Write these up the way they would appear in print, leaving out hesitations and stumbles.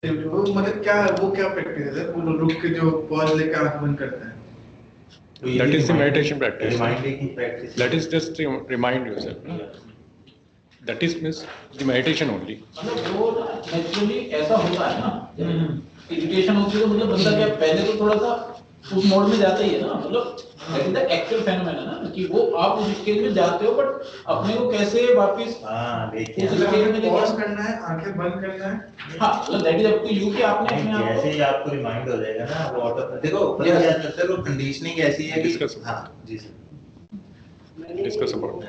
वो मतलब क्या, वो क्या प्रैक्टिस है सर, वो रुक के जो पॉज लेके आंख बंद करते हैं? That is the meditation practice. Reminding की practice. That is just to remind yourself. That is means the meditation only. मतलब वो ना नेचुरली ऐसा होता है ना, इरिटेशन होती है तो मतलब बंदा क्या पहले तो थोड़ा सा उस मोड में जाता ही है ना, मतलब that is the actual phenomenon ना, कि वो आप उस स्टेज में जाते हो बट अपने को कैसे वापस देखिए उस स्टेज में पॉज करना है, आंखें बंद करना है। हाँ मतलब that is up to you कि आपने अपने आप जैसे ही आपको रिमाइंड हो जाएगा ना वो ऑटो, देखो पता क्या करते हैं लोग, कंडीशनिंग ऐसी है कि Discuss. हाँ जी sir Discuss about.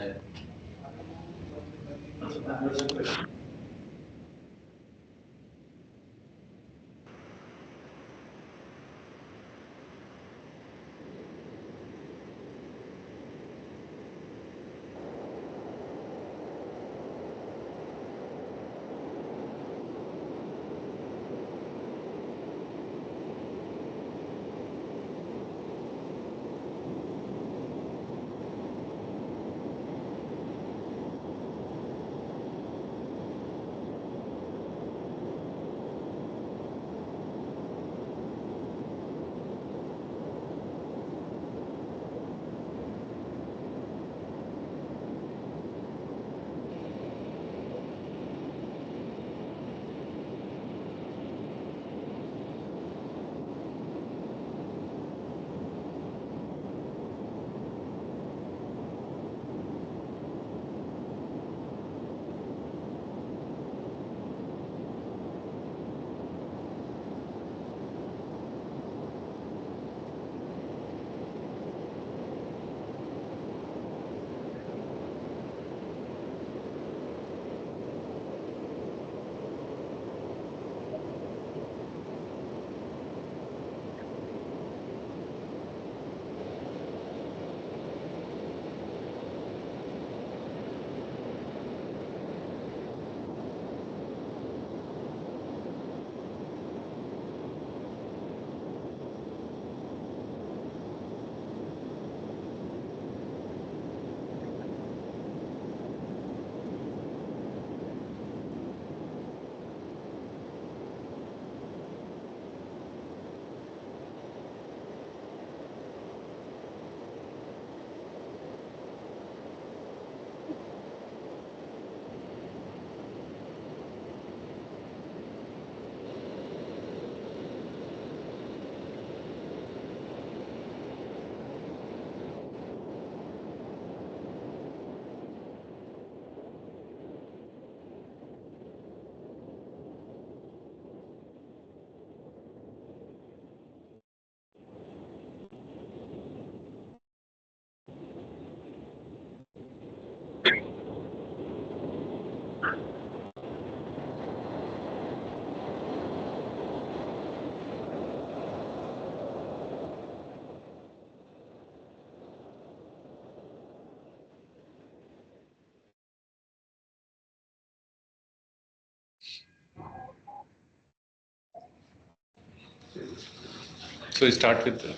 So start with the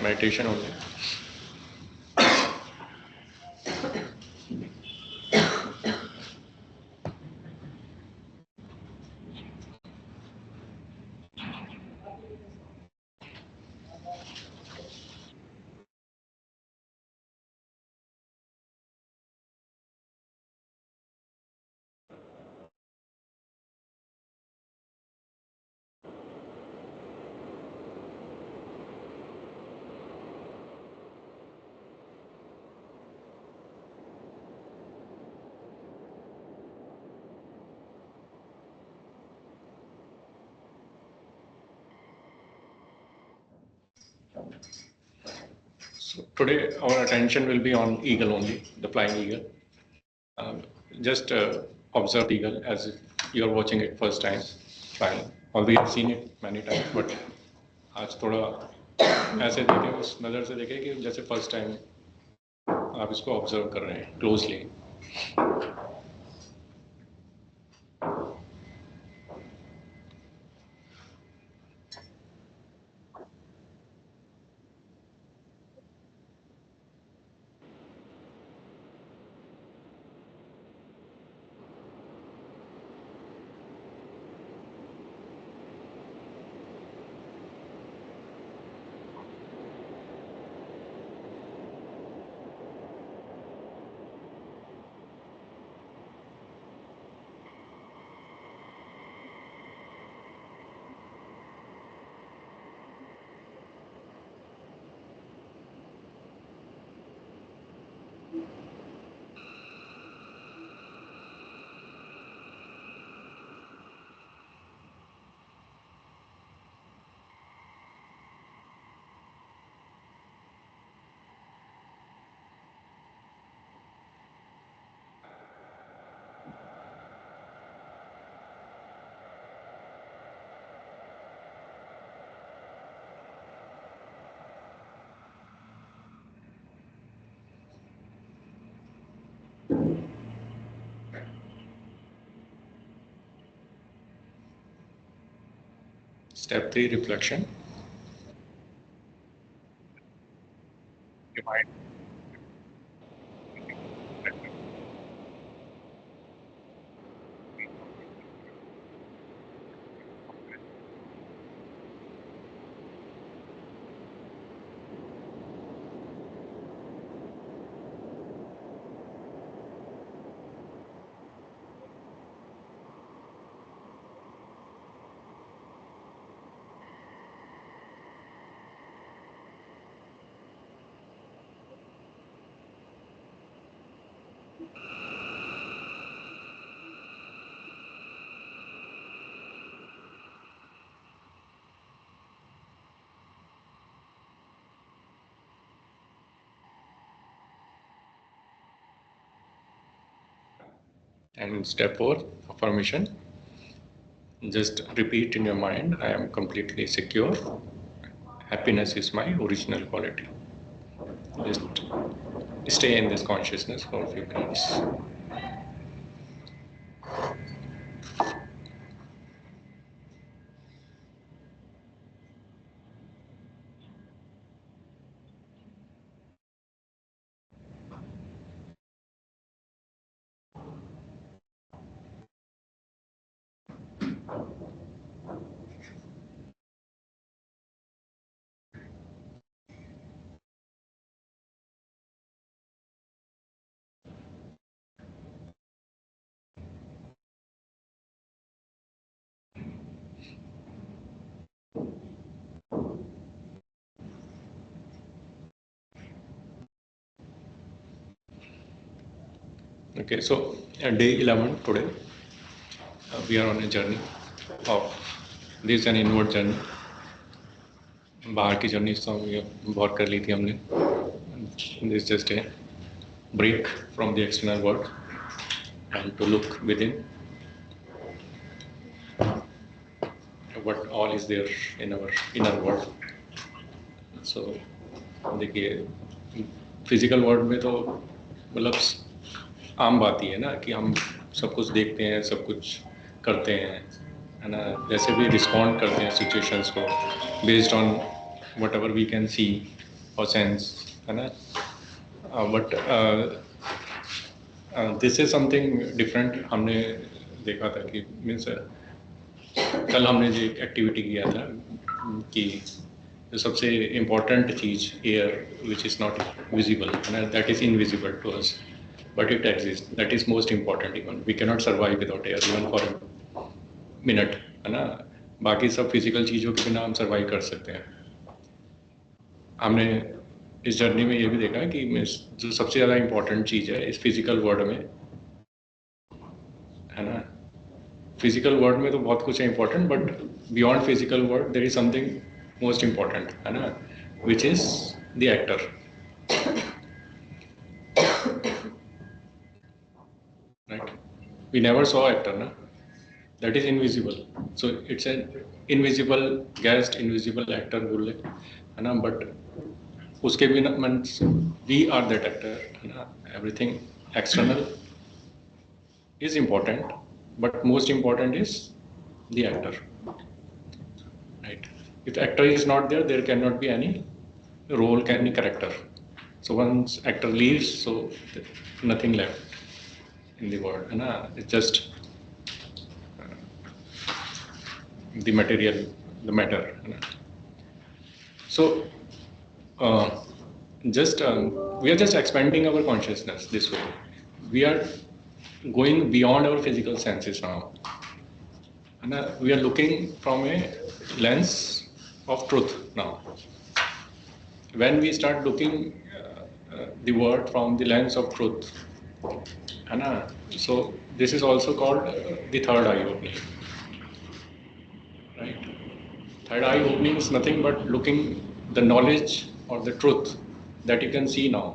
meditation only. So today our attention will be on eagle only, the flying eagle. Just observe the eagle as if you are watching it first time flying. Although you have seen it many times, but आज थोड़ा ऐसे देखें, उस नज़र से देखें कि जैसे फर्स्ट टाइम आप इसको ऑब्जर्व कर रहे हैं closely. Step 3, reflection. Your mind. And step 4, affirmation. Just repeat in your mind, I am completely secure. Happiness is my original quality. Just stay in this consciousness for a few minutes. Okay, so day 11 today, we are on a journey of this is an inward journey. बाहर की journey तो बहुत कर ली थी हमने. This is just a break from the external world and to look within what all is there in our inner world. So देखिए physical world में तो मतलब आम बात ही है ना कि हम सब कुछ देखते हैं, सब कुछ करते हैं, है ना, जैसे भी रिस्पॉन्ड करते हैं सिचुएशंस को based on whatever we can see और सेंस, है ना. But this is something different. हमने देखा था कि मीन्स कल हमने जो एक एक्टिविटी किया था कि जो सबसे इम्पोर्टेंट चीज़ air which is not visible, that is invisible to us but it exist, that is most important. Even we can not survive without air even for minute, है ना. बाकी सब फिजिकल चीज़ों के बिना हम सर्वाइव कर सकते हैं. हमने इस जर्नी में ये भी देखा कि जो सबसे ज़्यादा इम्पोर्टेंट चीज़ है इस फिजिकल वर्ल्ड में, है ना. फिजिकल वर्ल्ड में तो बहुत कुछ है important, but beyond physical world there is something most important, है ना, which is the actor. Right, we never saw actor ना, that is invisible. So it's an invisible guest, invisible actor बोल ले, है ना. बट उसके बिना means we are that actor, है ना. Everything external is important, but most important is the actor, right? If actor is not there, there cannot be any role, any character. So once actor leaves, so nothing left in the world, it's just the material, the matter. So we are just expanding our consciousness this way. We are going beyond our physical senses now, and we are looking from a lens of truth now. When we start looking the world from the lens of truth, so this is also called the third eye opening, right? Third eye opening is nothing but looking the knowledge or the truth that you can see now.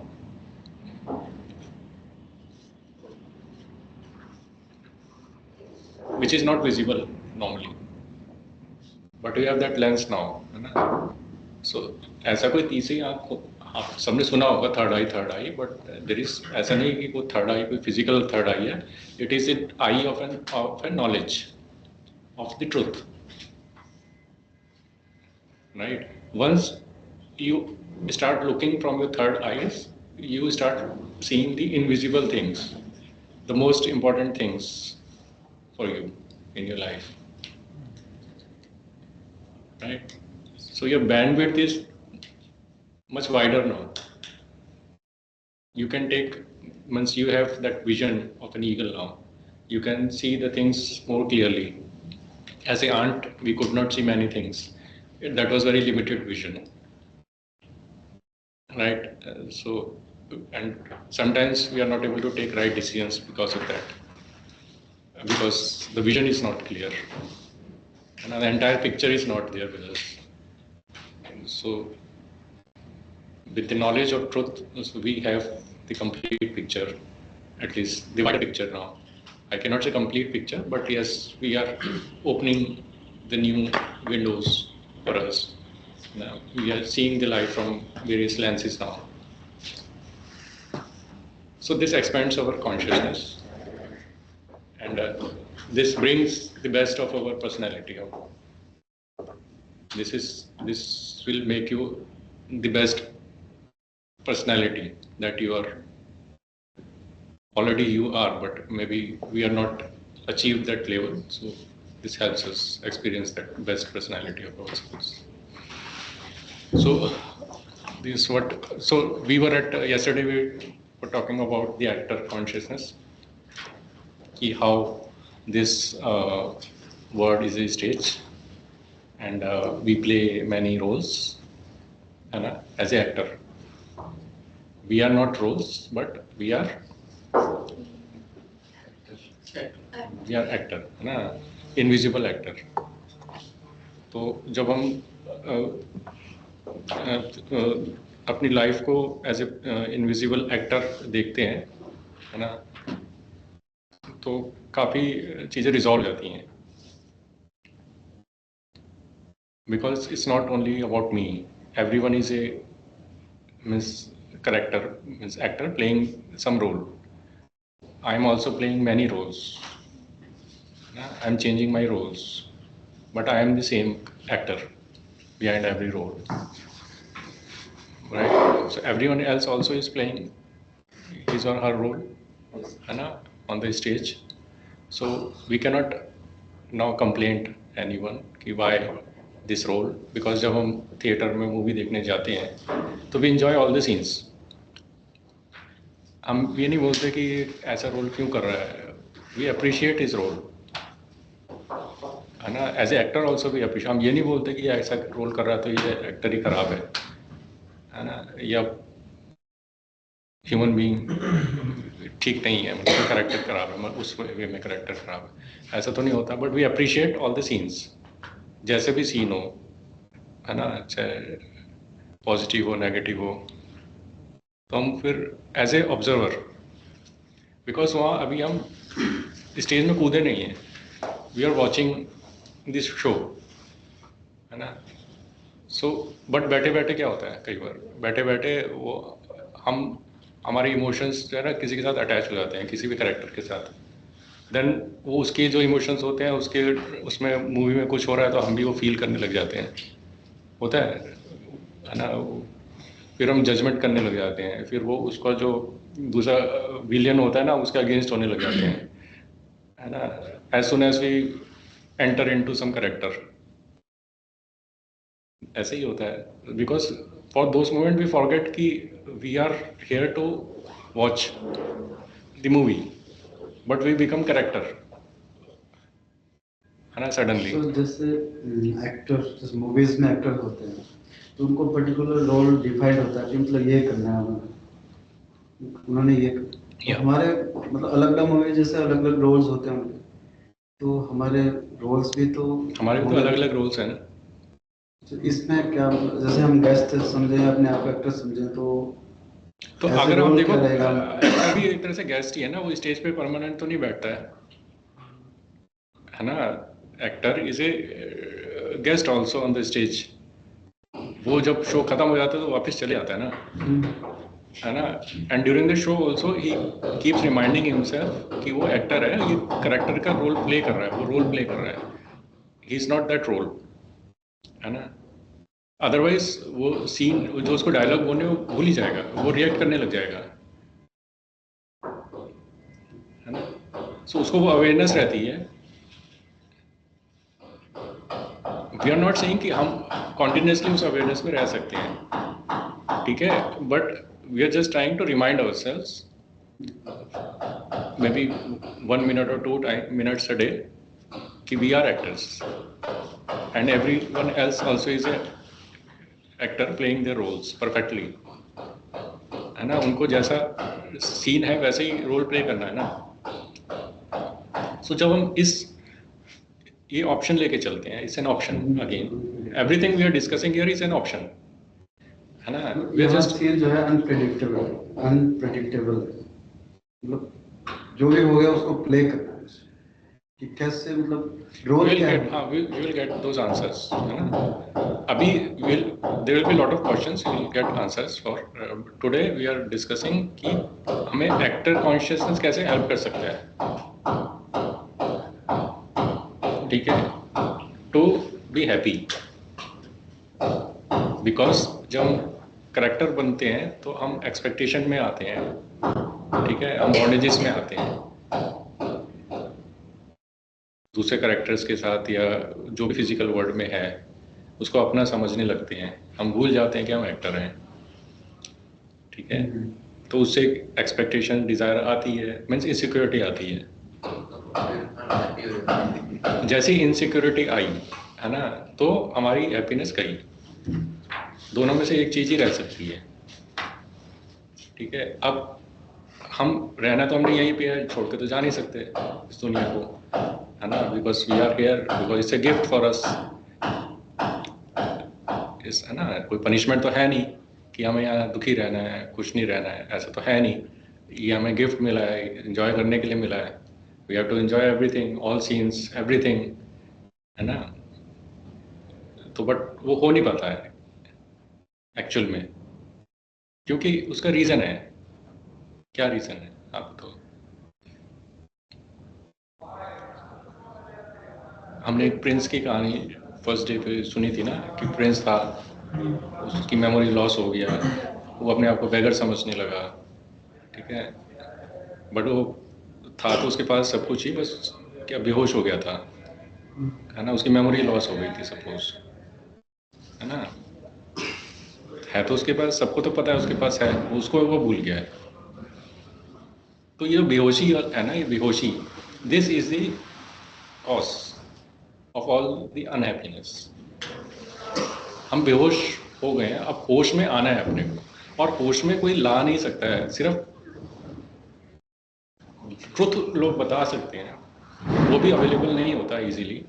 Which is not visible normally, but we have that lens now, है ना. So ऐसा कोई तीसरी आँख, आप सबने सुना होगा third eye, but there is ऐसा नहीं कि कोई थर्ड आई, कोई फिजिकल थर्ड आई है. It is it eye of an knowledge of the truth, right? Once you start looking from your third eyes, you start seeing the invisible things, the most important things for you in your life, right? So your bandwidth is much wider now. You can take, once you have that vision of an eagle now, you can see the things more clearly. As a ant, we could not see many things. That was very limited vision, right? And sometimes we are not able to take right decisions because of that, because the vision is not clear, and the entire picture is not there with us. So, with the knowledge of truth, so we have the complete picture, at least the wider picture now. I cannot say complete picture, but yes, we are opening the new windows for us. Now, we are seeing the light from various lenses now. So this expands our consciousness, and this brings the best of our personality out. This will make you the best personality that you are already you are, but maybe we are not achieved that level. So this helps us experience that best personality of ourselves. So this what. So we were at yesterday. We were talking about the actor consciousness. How this word is a stage, and we play many roles, as an actor. We are not roles, but we are actor, है ना, invisible actor. तो जब हम अपनी life को as a invisible actor देखते हैं, है ना, तो काफ़ी चीज़ें रिजॉल्व हो जाती हैं. Because it's not only about me. Everyone is a character, actor playing some role. I'm also playing many roles. I'm changing my roles, but I am the same actor behind every role. Right? So everyone else also is playing his or her role, on the stage. So we cannot now complain anyone कि why this role, because जब हम theatre में movie देखने जाते हैं तो we enjoy all the scenes. हम ये नहीं बोलते कि ऐसा रोल क्यों कर रहा है. We appreciate his role, है ना. एज ए एक्टर ऑल्सो भी अप्रिशिएट. हम ये नहीं बोलते कि ऐसा रोल कर रहा है तो ये एक्टर ही खराब है ना, या ह्यूमन बीइंग ठीक नहीं है, मतलब करेक्टर खराब है, उस वे में करेक्टर खराब है, ऐसा तो नहीं होता. But we appreciate all the scenes, जैसे भी सीन हो, है ना, चाहे पॉजिटिव हो नेगेटिव हो, तो हम फिर एज ए ऑब्जर्वर, बिकॉज वहाँ अभी हम स्टेज में कूदे नहीं हैं, we are watching this show, है ना. सो बट बैठे बैठे क्या होता है, कई बार बैठे बैठे वो हमारे इमोशंस जो है ना किसी के साथ अटैच हो जाते हैं, किसी भी कैरेक्टर के साथ. देन वो उसके जो इमोशंस होते हैं उसमें मूवी में कुछ हो रहा है तो हम भी वो फील करने लग जाते हैं, होता है ना. फिर हम जजमेंट करने लग जाते हैं, फिर वो उसका जो दूसरा विलियन होता है ना उसके अगेंस्ट होने लग जाते हैं, है ना. As soon as we enter into some character, ऐसे ही होता है. Because for those moment we forget कि we are here to watch the movie, but we become character, है ना, सडनली. तो जैसे एक्टर, जैसे मूवीज में एक्टर होते हैं तो उनको पर्टिकुलर रोल डिफाइंड होता है कि मतलब ये करना है उन्होंने ये Yeah. हमारे मतलब अलग अलग मूवी जैसे अलग अलग रोल्स होते हैं उनके, तो हमारे रोल्स भी तो हमारे तो अलग अलग रोल्स हैं ना. तो इसमें क्या, जैसे हम गेस्ट समझे अपने आप एक्टर समझे तो ऐसे अगर हम रोल देखो क्या रहेगा? अभी एक तरह से गेस्ट ही है ना, वो स्टेज पे परमानेंट तो नहीं बैठता है ना. Actor is a guest also on the stage. वो जब शो खत्म हो जाता है तो वापस चले जाता है ना, है ना. And during the show also he keeps reminding himself कि वो एक्टर है, ये करेक्टर का रोल प्ले कर रहा है, वो रोल प्ले कर रहा है, he is not that role, है ना. अदरवाइज वो सीन जो उसको डायलॉग बोलने वो भूल ही जाएगा, वो रिएक्ट करने लग जाएगा, है ना। सो उसको वो अवेयरनेस रहती है। वी आर नॉट सेइंग कि हम कॉन्टिन्यूसली उस अवेयरनेस में रह सकते हैं, ठीक है, but we are just trying to remind ourselves maybe 1 minute or 2 minutes a day कि we are actors and everyone else also is a actor playing their roles perfectly, है ना। उनको जैसा सीन है वैसे ही रोल प्ले करना है ना। सो जब हम ये ऑप्शन लेके चलते हैं, it's an option, again everything we are discussing here is an option, है ना। वी आर जस्ट चीज जो है अनप्रेडिक्टेबल है, मतलब जो भी हो गया उसको प्ले करना है कि कैसे, मतलब ग्रोथ क्या है। हाँ, we will get those answers, है ना। अभी there will be lot of questions, we will get answers for today we are discussing कि हमें एक्टर कॉन्शियसनेस कैसे हेल्प कर सकता है, ठीक है, टू बी हैप्पी। बिकॉज जब हम करेक्टर बनते हैं तो हम एक्सपेक्टेशन में आते हैं, ठीक है, हम बॉन्डेजेस में आते हैं दूसरे करेक्टर्स के साथ, या जो भी फिजिकल वर्ल्ड में है उसको अपना समझने लगते हैं, हम भूल जाते हैं कि हम एक्टर हैं, ठीक है। तो उससे एक्सपेक्टेशन डिज़ायर आती है, मीन्स इनसिक्योरिटी आती है। जैसे इनसिक्योरिटी आई, है ना, तो हमारी हैप्पीनेस गई। दोनों में से एक चीज़ ही रह सकती है, ठीक है। अब हम रहना तो हमने यहीं पे है, छोड़ के तो जा नहीं सकते इस दुनिया को, है ना, because we are here, because it's a gift for us, है ना। कोई पनिशमेंट तो है नहीं कि हमें यहाँ दुखी रहना है, खुश नहीं रहना है, ऐसा तो है नहीं। ये हमें गिफ्ट मिला है, एंजॉय करने के लिए मिला है। We have to enjoy everything, all scenes, everything, है ना। तो बट वो हो नहीं पाता है एक्चुअल में, क्योंकि उसका रीज़न है। क्या रीज़न है आप तो, हमने एक प्रिंस की कहानी फर्स्ट डे पे सुनी थी ना, कि प्रिंस था, उसकी मेमोरी लॉस हो गया, वो अपने आप को बेगर समझने लगा, ठीक है, बट वो था तो उसके पास सब कुछ ही, बस क्या बेहोश हो गया था, है ना, उसकी मेमोरी लॉस हो गई थी सपोज, है ना। है तो उसके पास, सबको तो पता है उसके पास है, उसको वो भूल गया है। तो ये बेहोशी है ना, ये बेहोशी, this is the cause of all the unhappiness. हम बेहोश हो गए हैं, अब होश में आना है अपने को, और होश में कोई ला नहीं सकता है, सिर्फ ट्रुथ लोग बता सकते हैं, वो भी अवेलेबल नहीं होता इजीली,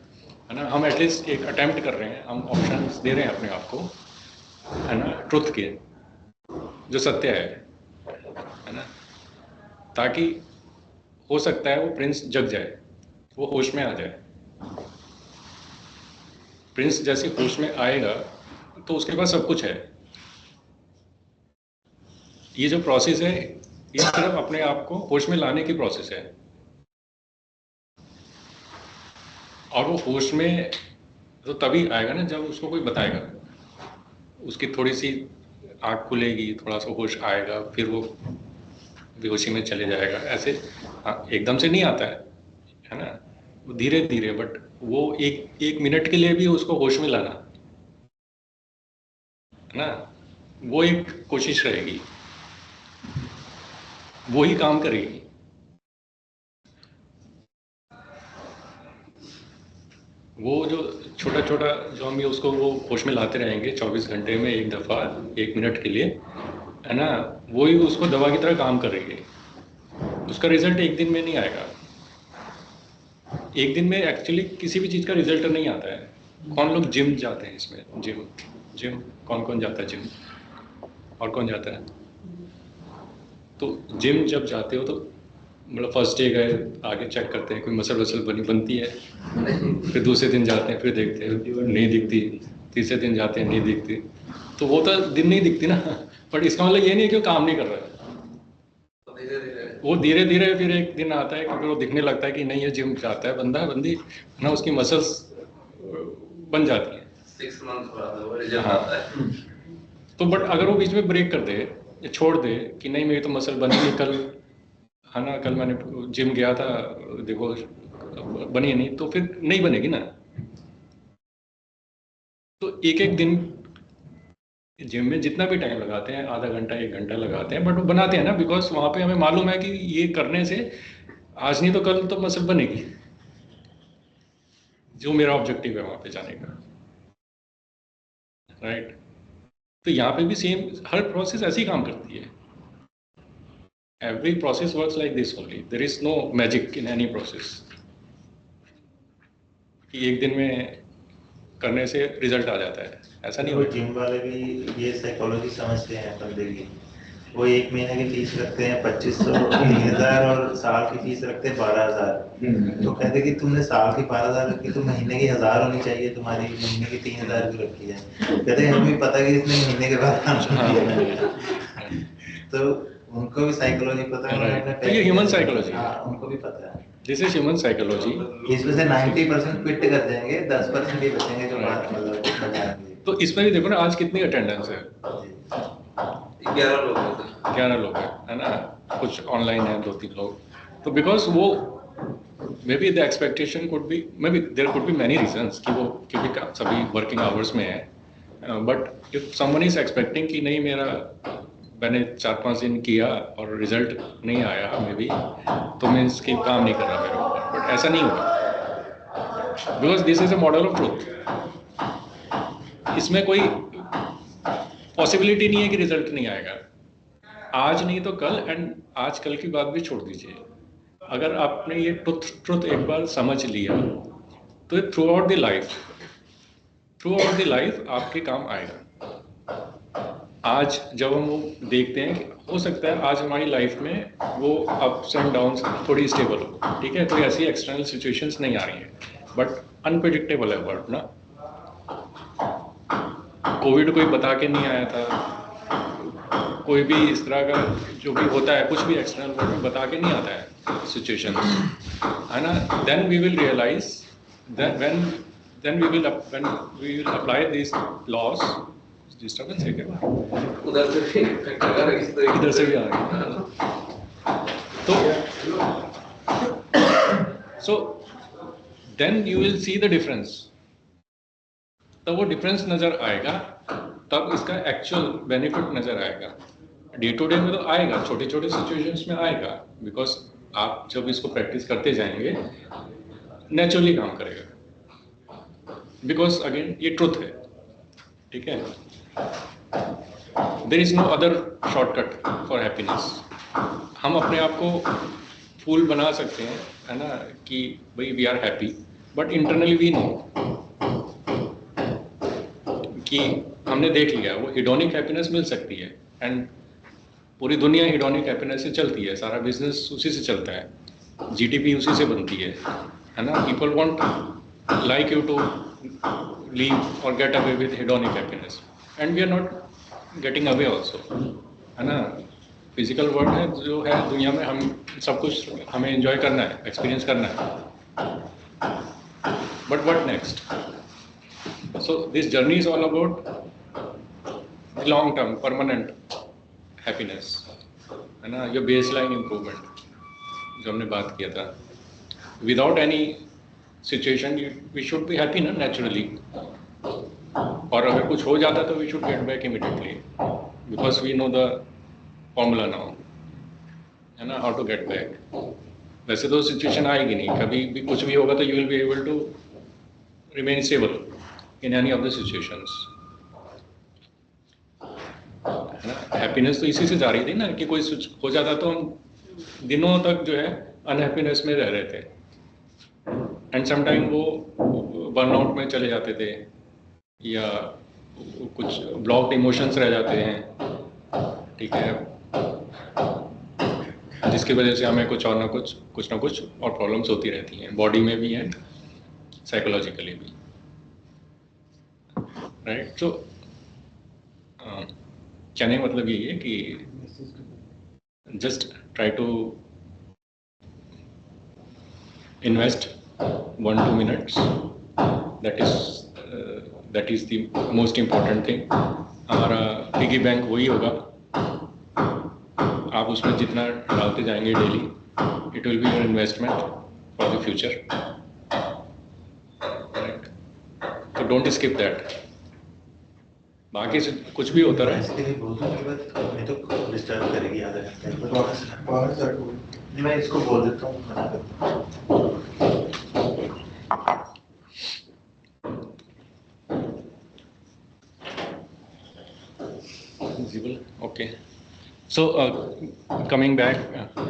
है ना। हम एटलीस्ट एक अटेम्प्ट कर रहे हैं, हम ऑप्शंस दे रहे हैं अपने आप को, है ना, ट्रुथ के, जो सत्य है ना, ताकि हो सकता है वो प्रिंस जग जाए, वो होश में आ जाए। प्रिंस जैसे होश में आएगा तो उसके पास सब कुछ है। ये जो प्रोसेस है, ये सिर्फ अपने आप को होश में लाने की प्रोसेस है, और वो होश में तो तभी आएगा ना जब उसको कोई बताएगा, उसकी थोड़ी सी आँख खुलेगी, थोड़ा सा होश आएगा, फिर वो बेहोशी में चले जाएगा। ऐसे एकदम से नहीं आता है ना, वो धीरे धीरे, बट वो एक मिनट के लिए भी उसको होश में लाना, है ना, वो एक कोशिश रहेगी, वो ही काम करेगी। वो जो छोटा छोटा जो हम ये उसको वो होश में लाते रहेंगे 24 घंटे में एक दफ़ा, 1 मिनट के लिए, है ना, वो ही उसको दवा की तरह काम करेगी। उसका रिजल्ट एक दिन में नहीं आएगा। एक दिन में एक्चुअली किसी भी चीज़ का रिजल्ट नहीं आता है। कौन लोग जिम जाते हैं, इसमें जिम कौन कौन जाता है जिम, और कौन जाता है? तो जिम जब जाते हो तो मतलब फर्स्ट डे गए, आगे चेक करते हैं कोई मसल वसल बनती है, फिर दूसरे दिन जाते हैं, फिर देखते हैं नहीं दिखती, तीसरे दिन जाते हैं नहीं दिखती, तो वो तो दिन नहीं दिखती ना, बट इसका मतलब ये नहीं है कि वो काम नहीं कर रहा है, वो धीरे धीरे फिर एक दिन आता है कि फिर वो दिखने लगता है कि नहीं, ये जिम जाता है बंदा बंदी ना, उसकी मसल्स बन जाती हैं, 6 months बाद वो रिजल्ट हाँ। आता है। तो बट अगर वो बीच में ब्रेक कर दे या छोड़ दे कि नहीं मेरी तो मसल बनी नहीं कल, है ना, कल मैंने जिम गया था देखो बनी नहीं, तो फिर नहीं बनेगी ना। तो एक एक दिन जिम में जितना भी टाइम लगाते हैं, आधा घंटा 1 घंटा लगाते हैं, बट वो बनाते हैं ना, बिकॉज वहाँ पे हमें मालूम है कि ये करने से आज नहीं तो कल तो मसल बनेगी, जो मेरा ऑब्जेक्टिव है वहाँ पे जाने का, राइट। तो यहाँ पे भी सेम, हर प्रोसेस ऐसे ही काम करती है। Every process works like this only, there is no magic in any process कि एक दिन में करने से रिजल्ट आ जाता है, ऐसा नहीं वो होता। जिम वाले भी ये साइकोलॉजी समझते हैं बंदे की। वो 1 महीने की फीस रखते हैं 2500 3000 और साल की फीस रखते हैं 12000। तो कहते कि तुमने साल की 12000 रखी तो महीने की 1000 होनी चाहिए, तुम्हारी महीने की 3000 की रखी है। कहते हमें भी पता कि इसने महीने के बाद आना है। तो उनको भी साइकोलॉजी पता है, उन्होंने अपने तो ये ह्यूमन साइकोलॉजी है, हाँ उनको भी पता है। This is human psychology. इसमें से 90% क्विट कर जाएंगे, 10% ही बचेंगे जो बात मतलब बचाएंगे। तो इसमें भी देखो ना आज कितनी अटेंडेंस है, 11 लोग होते हैं। 11 लोग हैं, है ना, कुछ ऑनलाइन है 2-3 लोग। तो बिकॉज वो maybe the expectation could be, maybe there could be many reasons कि वो क्योंकि सभी वर्किंग आवर्स में है, but if someone is expecting कि नहीं मेरा मैंने 4-5 दिन किया और रिजल्ट नहीं आया मे बी, तो मीन्स कि काम नहीं कर रहा मेरे ऊपर, बट ऐसा नहीं होगा, because this is a model of truth. इसमें कोई पॉसिबिलिटी नहीं है कि रिजल्ट नहीं आएगा, आज नहीं तो कल, एंड आज कल की बात भी छोड़ दीजिए। अगर आपने ये ट्रुथ एक बार समझ लिया तो थ्रू आउट द लाइफ आपके काम आएगा। आज जब हम वो देखते हैं कि हो सकता है आज हमारी लाइफ में वो अप्स एंड डाउन्स थोड़ी स्टेबल हो, ठीक है, कोई ऐसी एक्सटर्नल सिचुएशंस नहीं आ रही हैं, बट अनप्रेडिक्टेबल है वर्ड ना। कोविड कोई बता के नहीं आया था, कोई भी इस तरह का जो भी होता है कुछ भी एक्सटर्नल वर्ल्ड में बता के नहीं आता है सिचुएशन, है ना। Then we will realize then we will apply these laws। Disturbance है क्या? उधर से भी अगर इधर से भी आ गया तो so then you will see the difference। तब वो डिफरेंस नज़र आएगा, तब इसका एक्चुअल बेनिफिट नज़र आएगा। डे टू डे में तो आएगा, छोटे छोटे सिचुएशंस में आएगा, बिकॉज आप जब इसको प्रैक्टिस करते जाएंगे नेचुरली काम करेगा, बिकॉज अगेन ये ट्रुथ है, ठीक है। There is no other shortcut for happiness. हम अपने आप को फूल बना सकते हैं, है ना, कि भाई we are happy, but internally we know कि हमने देख लिया वो हिडोनिक हैप्पीनेस मिल सकती है, एंड पूरी दुनिया हिडोनिक हैप्पीनेस से चलती है, सारा बिजनेस उसी से चलता है, जीडीपी उसी से बनती है ना। People want like you to live और get away with hedonic happiness, and we are not getting away also, है ना। फिजिकल वर्ल्ड है जो है दुनिया में, हम सब कुछ हमें एंजॉय करना है, एक्सपीरियंस करना है, but what next? So this journey is all about the long term permanent happiness, है ना, your baseline improvement जो हमने बात किया था। Without any situation we should be happy ना naturally, और अगर कुछ हो जाता तो we should get back immediately because we know the formula now, है ना, how to get back। वैसे तो सिचुएशन आएगी नहीं, कभी भी कुछ भी होगा तो you will be able to remain stable in any of the situations, है ना। हैप्पीनेस तो इसी से जा रही थी ना, कि कोई हो जाता तो हम दिनों तक जो है अनहैप्पीनेस में रह रहे थे, एंड समटाइम वो बर्नआउट में चले जाते थे, या कुछ ब्लॉक्ड इमोशंस रह जाते हैं, ठीक है, जिसकी वजह से हमें कुछ ना कुछ और प्रॉब्लम्स होती रहती हैं, बॉडी में भी एंड साइकोलॉजिकली भी, राइट। तो कहने का मतलब यही है कि just try to invest 1-2 minutes, that is that is the most important thing. हमारा पिगी बैंक वही होगा, आप उसमें जितना डालते जाएंगे daily, it will be your investment for the future, right? तो डोंट स्किप दैट। बाकी से कुछ भी होता रहे। इसके लिए बोलूं के बाद मैं तो डिस्टर्ब करेगी आधा घंटा बाहर जाकर मैं इसको बोल देता हूँ, मना करता हूँ। Visible. Okay. So, coming back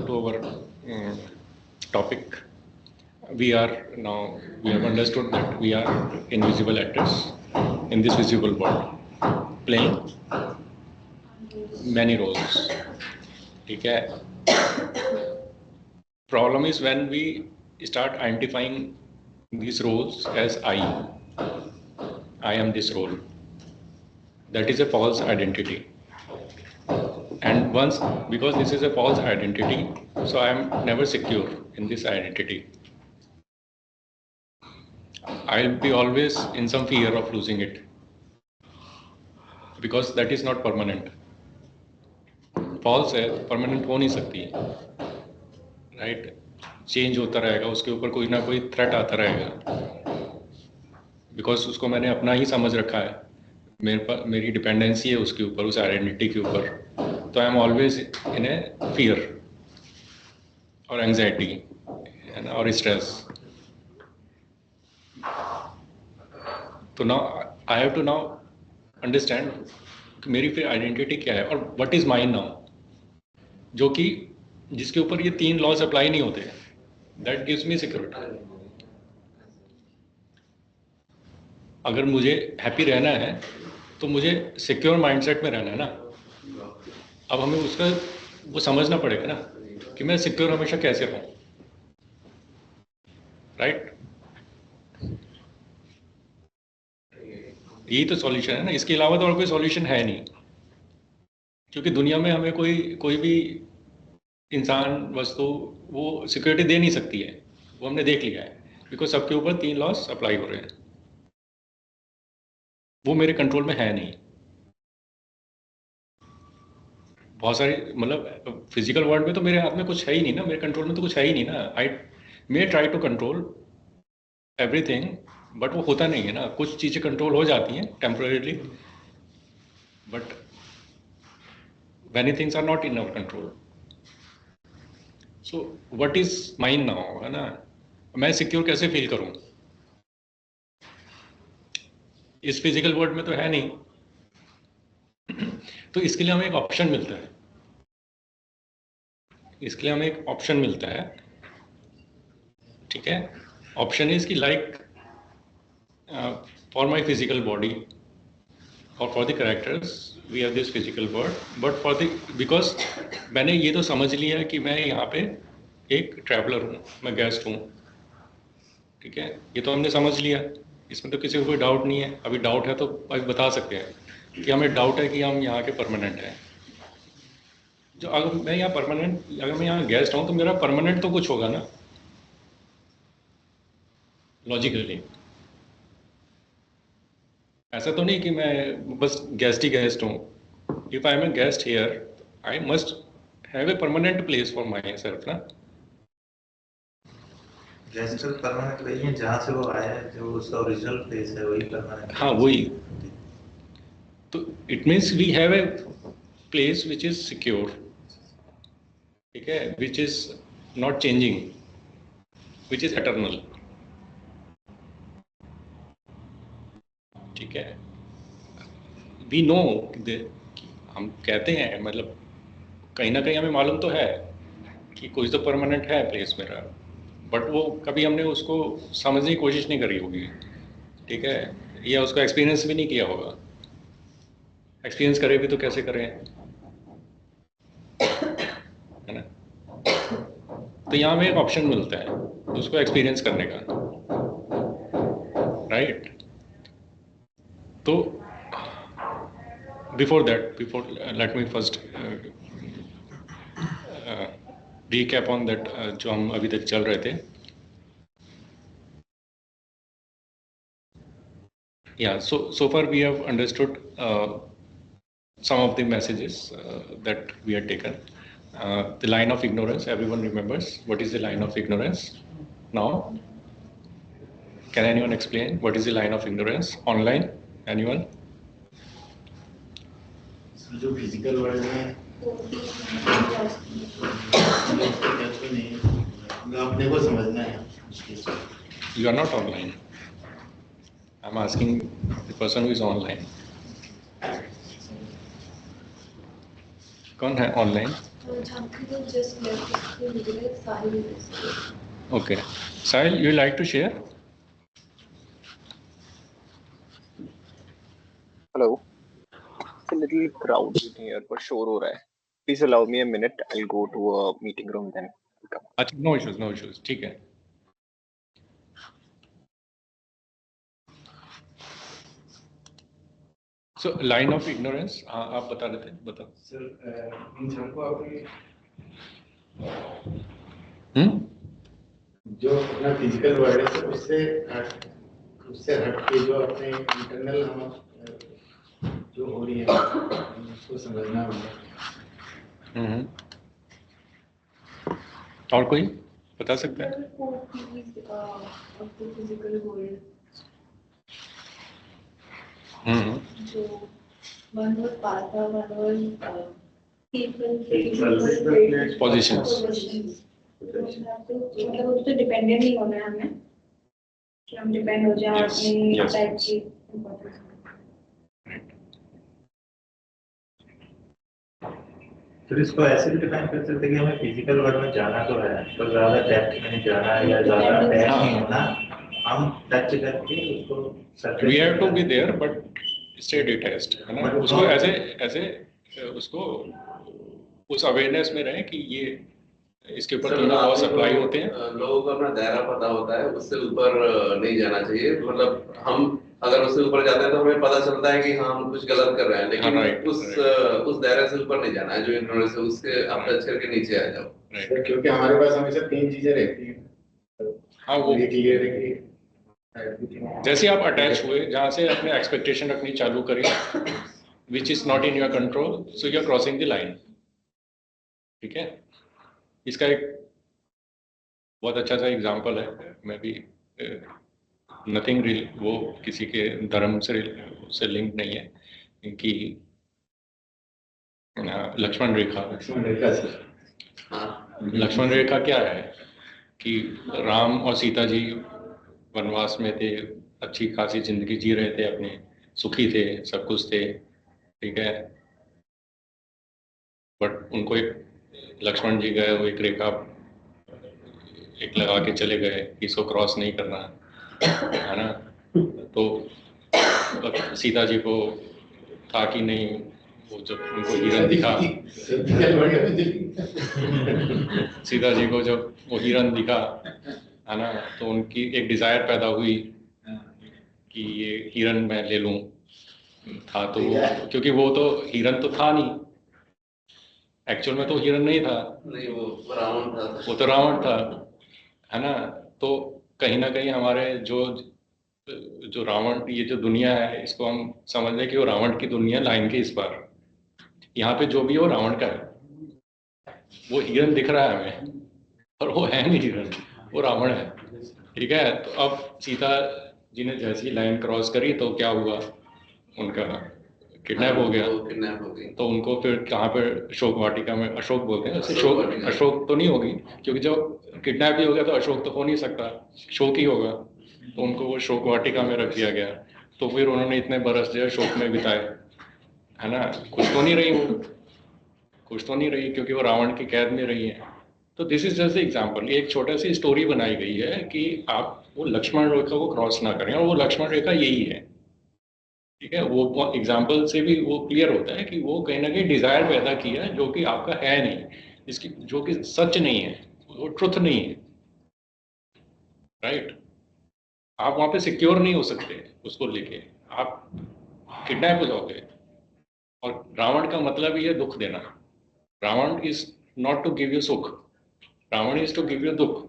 to our topic, we have understood that we are invisible actors in this visible world, playing many roles. ठीक है? Problem is when we start identifying these roles as I am this role. That is a false identity. And once, because this is a false identity, so I am never secure in this identity. I'll be always in some fear of losing it, because that is not permanent. False है, permanent हो नहीं सकती है, right? Change होता रहेगा, उसके ऊपर कोई ना कोई threat आता रहेगा, because उसको मैंने अपना ही समझ रखा है, मेरी डिपेंडेंसी है उसके ऊपर, उस आइडेंटिटी के ऊपर, तो I am always in a fear और एंजाइटी और स्ट्रेस। तो now I have to now understand कि मेरी फिर आइडेंटिटी क्या है और व्हाट इज माइन नाउ, जो कि जिसके ऊपर ये 3 लॉज अप्लाई नहीं होते, दैट गिव्स मी सिक्योरिटी। अगर मुझे हैप्पी रहना है तो मुझे सिक्योर माइंडसेट में रहना है ना। अब हमें उसका वो समझना पड़ेगा ना कि मैं सिक्योर हमेशा कैसे रहूं, राइट? यही तो सॉल्यूशन है ना, इसके अलावा तो और कोई सॉल्यूशन है नहीं, क्योंकि दुनिया में हमें कोई भी इंसान वस्तु वो सिक्योरिटी दे नहीं सकती है, वो हमने देख लिया है, बिकॉज सबके ऊपर 3 लॉस अप्लाई हो रहे हैं, वो मेरे कंट्रोल में है नहीं। बहुत सारी मतलब फिजिकल वर्ल्ड में तो मेरे हाथ में कुछ है ही नहीं ना, मेरे कंट्रोल में तो कुछ है ही नहीं ना। I may try to control everything, but वो होता नहीं है ना। कुछ चीज़ें कंट्रोल हो जाती हैं temporarily, but many things are not in our control. So what is mine now, है ना? मैं सिक्योर कैसे फील करूं? इस फिजिकल वर्ल्ड में तो है नहीं। तो इसके लिए हमें एक ऑप्शन मिलता है, इसके लिए हमें एक ऑप्शन मिलता है, ठीक है? ऑप्शन इज कि like for my physical body और for the characters we have this physical world, but for the because मैंने ये तो समझ लिया है कि मैं यहाँ पे एक ट्रैवलर हूँ, मैं गेस्ट हूँ, ठीक है? ये तो हमने समझ लिया, इसमें तो किसी को कोई डाउट नहीं है। अभी डाउट है तो अभी बता सकते हैं कि हमें डाउट है कि हम यहाँ के परमानेंट हैं। जो अगर मैं यहाँ परमानेंट, अगर मैं यहाँ गेस्ट हूँ तो मेरा परमानेंट तो कुछ होगा ना, लॉजिकली। ऐसा तो नहीं कि मैं बस गेस्ट ही गेस्ट हूँ। If I am a guest here, I must have a permanent place for myself ना। गेस्ट परमानेंट वही है जहाँ से वो आया है, जो उसका ओरिजिनल प्लेस है वही परमानेंट। हाँ वही, तो it means we have a place which is secure, ठीक है, which is not changing, which is eternal, ठीक है? वी नो, हम कहते हैं, मतलब कहीं ना कहीं हमें मालूम तो है कि कोई तो परमानेंट है प्लेस मेरा, बट वो कभी हमने उसको समझने की कोशिश नहीं करी होगी, ठीक है? या उसका एक्सपीरियंस भी नहीं किया होगा। एक्सपीरियंस करे भी तो कैसे करें, है ना? तो यहाँ हमें एक ऑप्शन मिलता है उसको एक्सपीरियंस करने का, राइट? तो before let me first recap on that जो हम अभी तक चल रहे थे। Yeah, so far we have understood some of the messages that we had taken. The line of ignorance, everyone remembers what is the line of ignorance now? Can anyone explain what is the line of ignorance online? Anyone? जो physical world में अपने को समझना है. You are not online. I'm asking the person who is online. कौन है online? Okay. Sahil, you like to share? Hello. It's a little crowded here, but शोर हो रहा है. Please allow me a minute. I'll go to a meeting room then. अच्छा, no issues, ठीक है. So line of ignorance, हाँ आप बता रहे थे, बताओ. सर इन सबको आपने जो अपना फिजिकल वर्ल्ड है सर उससे हट के जो अपने इंटरनल हम जो हो रही है उसको समझना होगा. और कोई बता सकता है? जो one was Partha, one was people, Positions. मतलब उस पे डिपेंडेंट नहीं होना है हमें कि हम डिपेंड हो जाए अपनी टाइप की. तो इसको ऐसे भी डिफाइन कर सकते हैं कि हमें फिजिकल वर्ल्ड में जाना तो है, पर ज्यादा डेप्थ में नहीं जाना है या ज्यादा अटैच नहीं होना. हम टच करके उसको We have to be there, but stay detached, है ना? उसको ऐसे उसको उस अवेयरनेस में रहे कि ये इसके ऊपर तीनों लॉ अप्लाई होते हैं. लोगों को अपना दायरा पता होता है, उससे ऊपर नहीं जाना चाहिए. मतलब हम अगर उससे ऊपर जाते हैं तो हमें पता चलता है कि हाँ हम कुछ गलत कर रहे हैं, लेकिन उस दायरे से ऊपर नहीं जाना है जो इग्नोरेंस है, उसके आप टच करके नीचे आ जाओ. क्योंकि हमारे पास हमेशा तीन चीजें रहती हैं. हाँ, वो क्लियर है कि जैसे आप अटैच हुए, जहाँ से अपने एक्सपेक्टेशन रखनी चालू करें, which is not in your control, so you are crossing the line. ठीक है, इसका एक बहुत अच्छा सा एग्जांपल है. मैं भी नथिंग रियल, वो किसी के धर्म से लिंक नहीं है कि लक्ष्मण रेखा क्या है कि राम और सीता जी वनवास में थे, अच्छी खासी जिंदगी जी रहे थे, अपने सुखी थे, सब कुछ थे, ठीक है. बट उनको एक लक्ष्मण जी गए, वो एक रेखा एक लगा के चले गए, इसको क्रॉस नहीं करना है ना. तो सीता जी को था कि नहीं, वो जब उनको हिरन दिखा, सीता जी को जब वो हिरन दिखा, है ना, तो उनकी एक डिजायर पैदा हुई कि ये हिरन मैं ले लूं. था तो क्योंकि वो तो हिरन तो था नहीं, एक्चुअल में तो हिरन नहीं था, नहीं वो रावण था, वो तो रावण था, है ना. तो कहीं ना कहीं हमारे जो रावण, ये जो दुनिया है, इसको हम समझ लें कि वो रावण की दुनिया लाइन के इस पार. यहाँ पे जो भी है वो रावण का है. वो हिरन दिख रहा है हमें, और वो है नहीं हिरन, वो रावण है. ठीक है, तो अब सीता जी ने जैसी लाइन क्रॉस करी तो क्या हुआ, उनका किडनैप हो गया. किडनैप हो गई. तो उनको फिर कहाँ पे, अशोक वाटिका में, अशोक बोलते हैं, अशोक तो नहीं होगी, क्योंकि जब किडनैप ही हो गया तो अशोक तो हो नहीं सकता, शोक ही होगा. तो उनको वो शोक वाटिका में रख दिया गया. तो फिर उन्होंने इतने बरस जो है शोक में बिताए, है ना. खुश तो नहीं रही वो, खुश तो नहीं रही, क्योंकि वो रावण की कैद में रही है. तो दिस इज जस्ट एग्जाम्पल, एक छोटा सी स्टोरी बनाई गई है कि आप वो लक्ष्मण रेखा को क्रॉस ना करें, और वो लक्ष्मण रेखा यही है. ठीक है, वो एग्जाम्पल से भी वो क्लियर होता है कि वो कहीं ना कहीं डिजायर पैदा किया है जो कि आपका है नहीं, जिसकी जो कि सच नहीं है, वो ट्रुथ नहीं है. राइट, आप वहां पे सिक्योर नहीं हो सकते उसको लेके, आप किडनैप हो जाओगे. और रावण का मतलब ही है दुख देना. Ravan is not to give you सुख, Ravan is to give you दुख.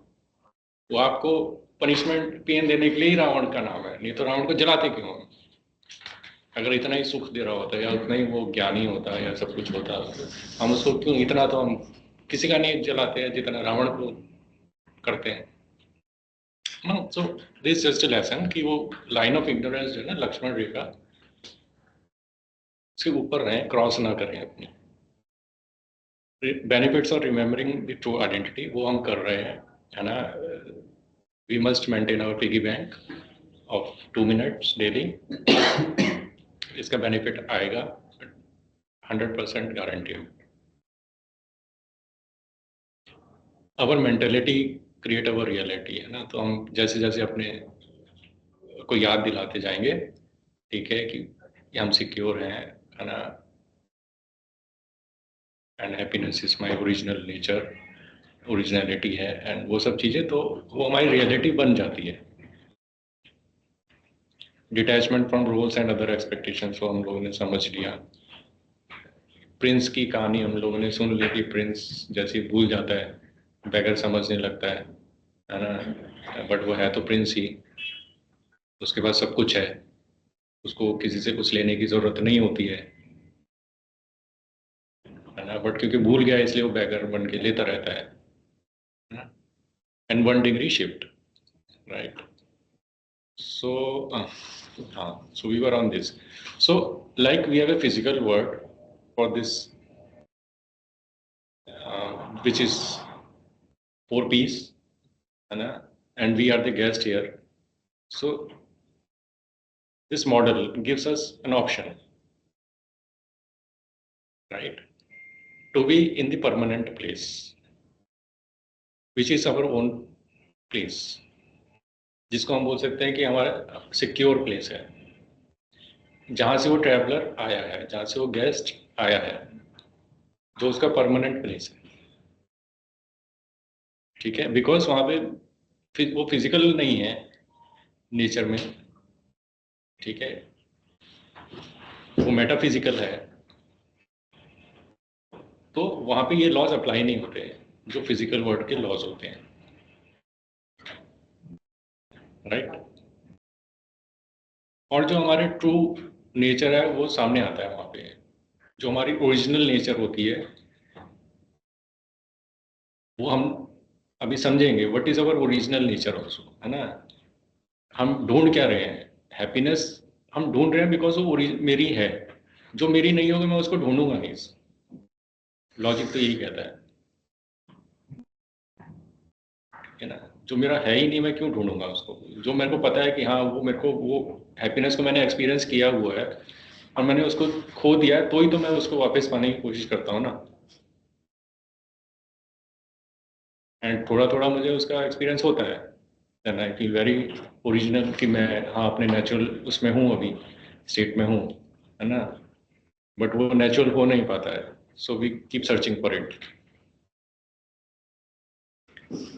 वो आपको पनिशमेंट, पेन देने के लिए ही रावण का नाम है, नहीं तो रावण को जलाते क्यों. अगर इतना ही सुख दे रहा होता या उतना ही वो ज्ञानी होता या सब कुछ होता, हम उसको क्यों इतना, तो हम किसी का नहीं जलाते हैं जितना रावण को करते हैं ना। So this just a lesson कि वो लाइन ऑफ इग्नोरेंस जो है ना, लक्ष्मण रेखा से ऊपर रहें, क्रॉस ना करें अपनी। Benefits of remembering the true identity वो हम कर रहे हैं, है ना। We must maintain our piggy bank of 2 minutes डेली। इसका बेनिफिट आएगा 100% guaranteed. Our mentality create our reality, है ना। तो हम जैसे जैसे अपने को याद दिलाते जाएंगे, ठीक है, कि हम सिक्योर हैं, है ना, and happiness is my original nature, originality है, एंड वो सब चीज़ें, तो वो हमारी रियलिटी बन जाती है। Detachment from roles and other expectations को हम लोगों ने समझ लिया। प्रिंस की कहानी हम लोगों ने सुन ली कि प्रिंस जैसे भूल जाता है, बैगर समझने लगता है ना, बट वो है तो प्रिंस ही, उसके पास सब कुछ है, उसको किसी से कुछ लेने की ज़रूरत नहीं होती है ना, बट क्योंकि भूल गया इसलिए वो बैगर बन के लेता रहता है। And 1 degree shift, right. So हाँ, so we were on this. So like we have a physical word for this, which is 4 P's, है ना, and we are the guest here. So this model gives us an option, right, to be in the permanent place, which is our own place, जिसको हम बोल सकते हैं कि हमारा secure place है, जहाँ से वो ट्रैवलर आया है, जहाँ से वो गेस्ट आया है, जो उसका परमानेंट प्लेस है, ठीक है। बिकॉज वहाँ पे वो फिजिकल नहीं है नेचर में, ठीक है, वो मेटाफिजिकल है, तो वहाँ पे ये लॉज अप्लाई नहीं होते जो फिजिकल वर्ल्ड के लॉज होते हैं, राइट। और जो हमारे ट्रू नेचर है वो सामने आता है वहाँ पे, जो हमारी ओरिजिनल नेचर होती है वो हम अभी समझेंगे। What is our original nature also, है ना। हम ढूंढ क्या रहे हैं, हैप्पीनेस हम ढूंढ रहे हैं बिकॉज वो मेरी है, जो मेरी नहीं होगी मैं उसको ढूंढूंगा नहीं। लॉजिक तो यही कहता है ना, जो मेरा है ही नहीं मैं क्यों ढूंढूंगा उसको, जो मेरे को पता है कि हाँ वो मेरे को, वो हैप्पीनेस को मैंने एक्सपीरियंस किया हुआ है और मैंने उसको खो दिया है, तो ही तो मैं उसको वापस पाने की कोशिश करता हूँ ना। एंड थोड़ा थोड़ा मुझे उसका एक्सपीरियंस होता है, then I feel very original कि मैं हाँ अपने नेचुरल उसमें हूँ, अभी स्टेट में हूँ, है ना, बट वो नेचुरल हो नहीं पाता है, so we keep searching for it,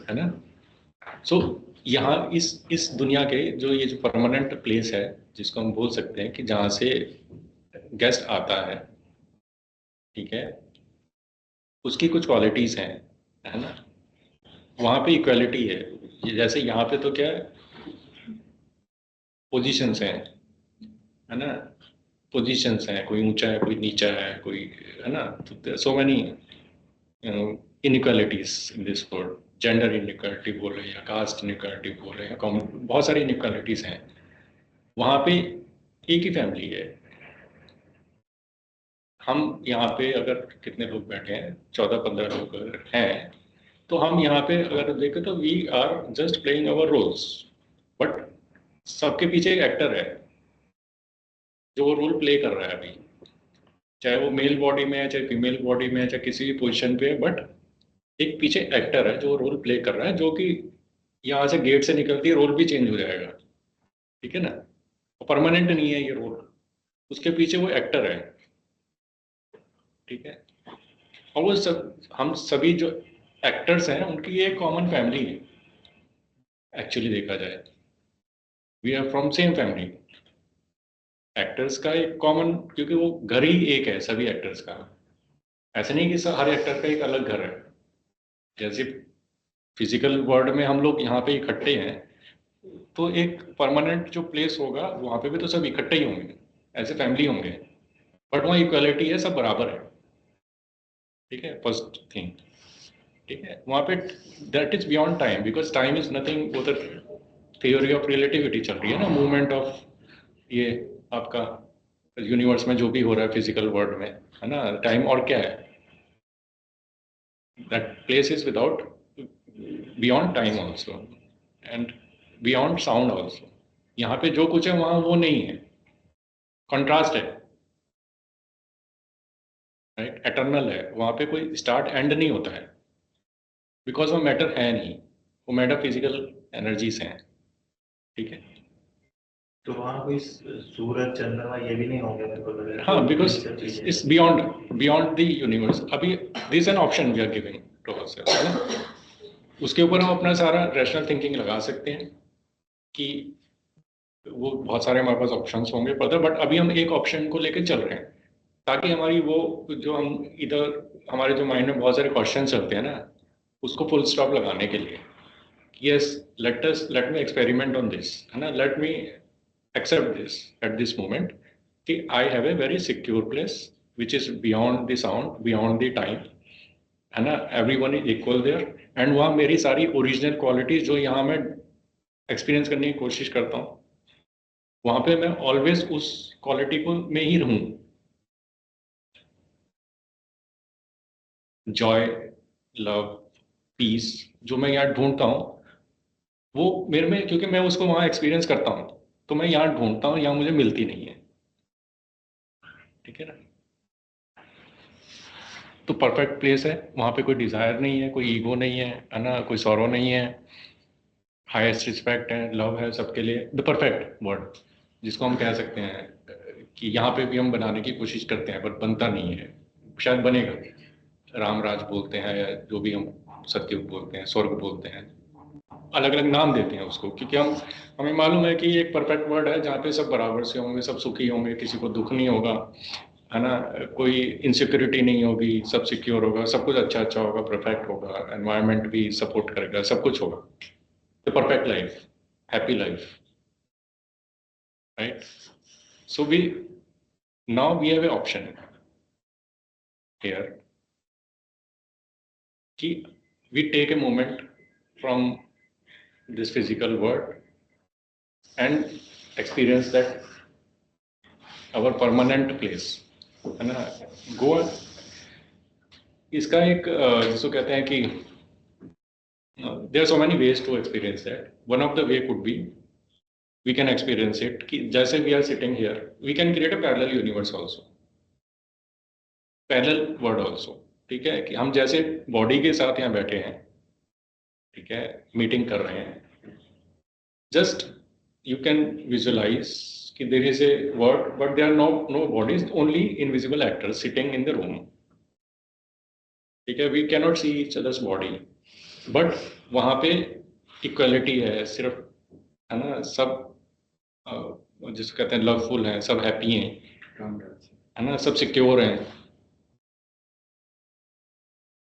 है ना। सो यहाँ इस दुनिया के जो ये जो परमानेंट प्लेस है, जिसको हम बोल सकते हैं कि जहाँ से गेस्ट आता है, ठीक है, उसकी कुछ क्वालिटीज़ हैं, है ना। वहाँ पे इक्वालिटी है, जैसे यहाँ पे तो क्या है, पोजीशंस हैं, है ना, पोजीशंस हैं, कोई ऊंचा है कोई नीचा है, कोई, है ना, तो so many inequalities in this world. Gender inequality बोल रहे हैं या कास्ट इनइक्वालिटी बोल रहे हैं, बहुत सारी इनइक्वालिटीज हैं। वहाँ पे एक ही फैमिली है। हम यहाँ पे अगर कितने लोग बैठे हैं, 14-15 लोग अगर हैं, तो हम यहाँ पे अगर देखें तो we are just playing our roles, but सबके पीछे एक एक्टर है जो वो रोल प्ले कर रहा है अभी, चाहे वो मेल बॉडी में है, चाहे फीमेल बॉडी में है, चाहे किसी भी पोजीशन पे है, बट एक पीछे एक्टर है जो रोल प्ले कर रहा है, जो कि यहाँ से गेट से निकलती है रोल भी चेंज हो जाएगा, ठीक है ना, परमानेंट नहीं है ये रोल, उसके पीछे वो एक्टर है, ठीक है। और वो सब हम सभी जो एक्टर्स हैं उनकी ये कॉमन फैमिली है, एक्चुअली देखा जाए we are from same family. Actors का एक कॉमन, क्योंकि वो घर ही एक है सभी एक्टर्स का, ऐसा नहीं कि हर एक्टर का एक अलग घर है। जैसे फिजिकल वर्ल्ड में हम लोग यहाँ पे इकट्ठे हैं, तो एक परमानेंट जो प्लेस होगा वहाँ पे भी तो सब इकट्ठे ही होंगे, एज ए फैमिली होंगे, बट वहाँ इक्वालिटी है, सब बराबर है, ठीक है, फर्स्ट थिंग, ठीक है। वहाँ पे that is beyond time, because time is nothing, वो तो थियोरी ऑफ रिलेटिविटी चल रही है ना, मूवमेंट ऑफ ये आपका यूनिवर्स में जो भी हो रहा है फिजिकल वर्ल्ड में, है ना, टाइम और क्या है, that place is without beyond time also and beyond sound also. यहाँ पे जो कुछ है वहाँ वो नहीं है, कंट्रास्ट है, राइट, एटर्नल है, वहाँ पे कोई स्टार्ट एंड नहीं होता है, बिकॉज वो मैटर है नहीं, वो मैटर फिजिकल एनर्जीज हैं, ठीक है। तो वहाँ कोई सूरज चंद्रमा ये भी नहीं होंगे मेरे को लग रहा है। हाँ, because it's beyond the universe. अभी this an option we are giving to ourself, है ना, उसके ऊपर हम अपना सारा रैशनल थिंकिंग लगा सकते हैं कि वो बहुत सारे हमारे पास ऑप्शंस होंगे फर्दर, बट अभी हम एक ऑप्शन को लेकर चल रहे हैं, ताकि हमारी वो जो हम इधर हमारे जो माइंड में बहुत सारे क्वेश्चन चलते हैं ना, उसको फुल स्टॉप लगाने के लिए, yes, let me experiment on this, है ना, let me accept this at this moment कि I have a very secure place which is beyond the sound, beyond the time, है ना, everyone is equal there, and वहाँ मेरी सारी original qualities जो यहाँ मैं एक्सपीरियंस करने की कोशिश करता हूँ, वहाँ पे मैं ऑलवेज उस क्वालिटी को में ही रहूँ, जॉय, लव, पीस जो मैं यहाँ ढूंढता हूँ, वो मेरे में, क्योंकि मैं उसको वहाँ एक्सपीरियंस करता हूँ, तो मैं यहाँ ढूंढता हूँ, यहाँ मुझे मिलती नहीं है, ठीक है ना। तो परफेक्ट प्लेस है, वहाँ पे कोई डिज़ायर नहीं है, कोई ईगो नहीं है ना, कोई सॉरो नहीं है, हाईएस्ट रिस्पेक्ट है, लव है सबके लिए, द परफेक्ट वर्ड जिसको हम कह सकते हैं कि यहाँ पे भी हम बनाने की कोशिश करते हैं, बट बनता नहीं है, शायद बनेगा, रामराज बोलते हैं या जो भी हम सत्युग बोलते हैं, स्वर्ग बोलते हैं, अलग अलग नाम देते हैं उसको, क्योंकि हमें मालूम है कि एक परफेक्ट वर्ड है जहाँ पे सब बराबर से होंगे, सब सुखी होंगे, किसी को दुख नहीं होगा, है ना, कोई इनसिक्योरिटी नहीं होगी, सब सिक्योर होगा, सब कुछ अच्छा अच्छा होगा, परफेक्ट होगा, एनवायरनमेंट भी सपोर्ट करेगा, सब कुछ होगा, तो perfect life, happy life, right. So now we have an option here कि we take a moment from this physical world and experience that our permanent place, है ना, गोवा। इसका एक जिसको कहते हैं कि there are so many ways to experience that. One of the way could be we can experience it कि जैसे we are sitting here, we can create a parallel universe also, parallel world also, ठीक है, कि हम जैसे body के साथ यहाँ बैठे हैं, ठीक है, मीटिंग कर रहे हैं, जस्ट यू कैन विजुअलाइज कि there is a word, but there are no bodies, only invisible actors sitting in the room, ठीक है, we can not see each others body, but वहाँ पे इक्वलिटी है सिर्फ, है ना, सब जिसको कहते हैं लवफुल हैं, सब हैप्पी हैं, है ना, सब सिक्योर हैं,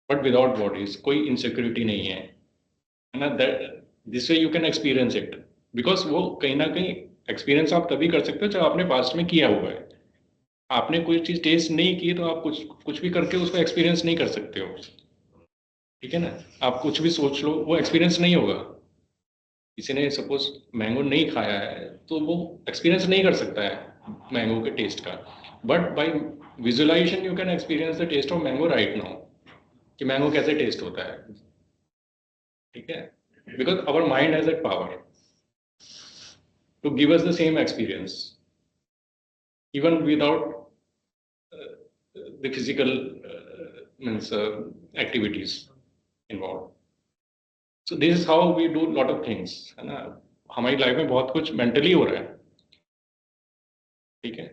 बट विदाउट बॉडीज, कोई इनसिक्योरिटी नहीं है ना, that this way you can experience it, because वो कहीं ना कहीं एक्सपीरियंस आप तभी कर सकते हो जब आपने पास्ट में किया हुआ है। आपने कोई चीज़ टेस्ट नहीं की तो आप कुछ भी करके उसको एक्सपीरियंस नहीं कर सकते हो, ठीक है ना। आप कुछ भी सोच लो, वो एक्सपीरियंस नहीं होगा। किसी ने सपोज मैंगो नहीं खाया है तो वो एक्सपीरियंस नहीं कर सकता है मैंगो के टेस्ट का, but by visualization you can experience the taste of mango right now, कि मैंगो कैसे टेस्ट होता है, ठीक है, because our mind has that power to give us the same experience even without the physical means activities involve. So this is how we do lot of things, है ना। हमारी life में बहुत कुछ मेंटली हो रहा है, ठीक है,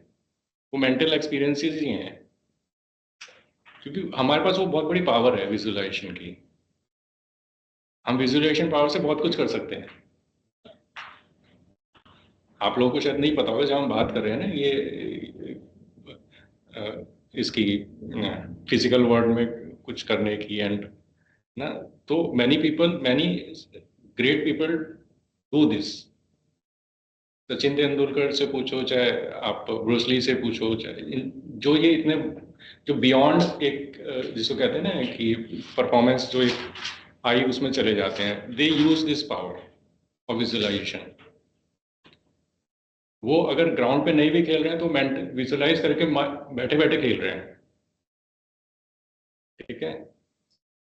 वो मेंटल एक्सपीरियंसेस ही हैं, क्योंकि हमारे पास वो बहुत बड़ी पावर है विजुअलाइजेशन की। हम विजुअलाइजेशन पावर से बहुत कुछ कर सकते हैं। आप लोगों को शायद नहीं पता होगा, जब हम बात कर रहे हैं ना ये इसकी फिजिकल वर्ल्ड में कुछ करने की एंड ना, तो many great people do this, Sachin Tendulkar से पूछो, चाहे आप ब्रूस ली से पूछो, चाहे जो ये इतने जो बियॉन्ड एक जिसको कहते हैं ना कि परफॉर्मेंस जो एक हाई उसमें चले जाते हैं, they use this power of visualisation. वो अगर ग्राउंड पे नहीं भी खेल रहे हैं तो मेंटल विजुअलाइज करके बैठे बैठे खेल रहे हैं, ठीक है।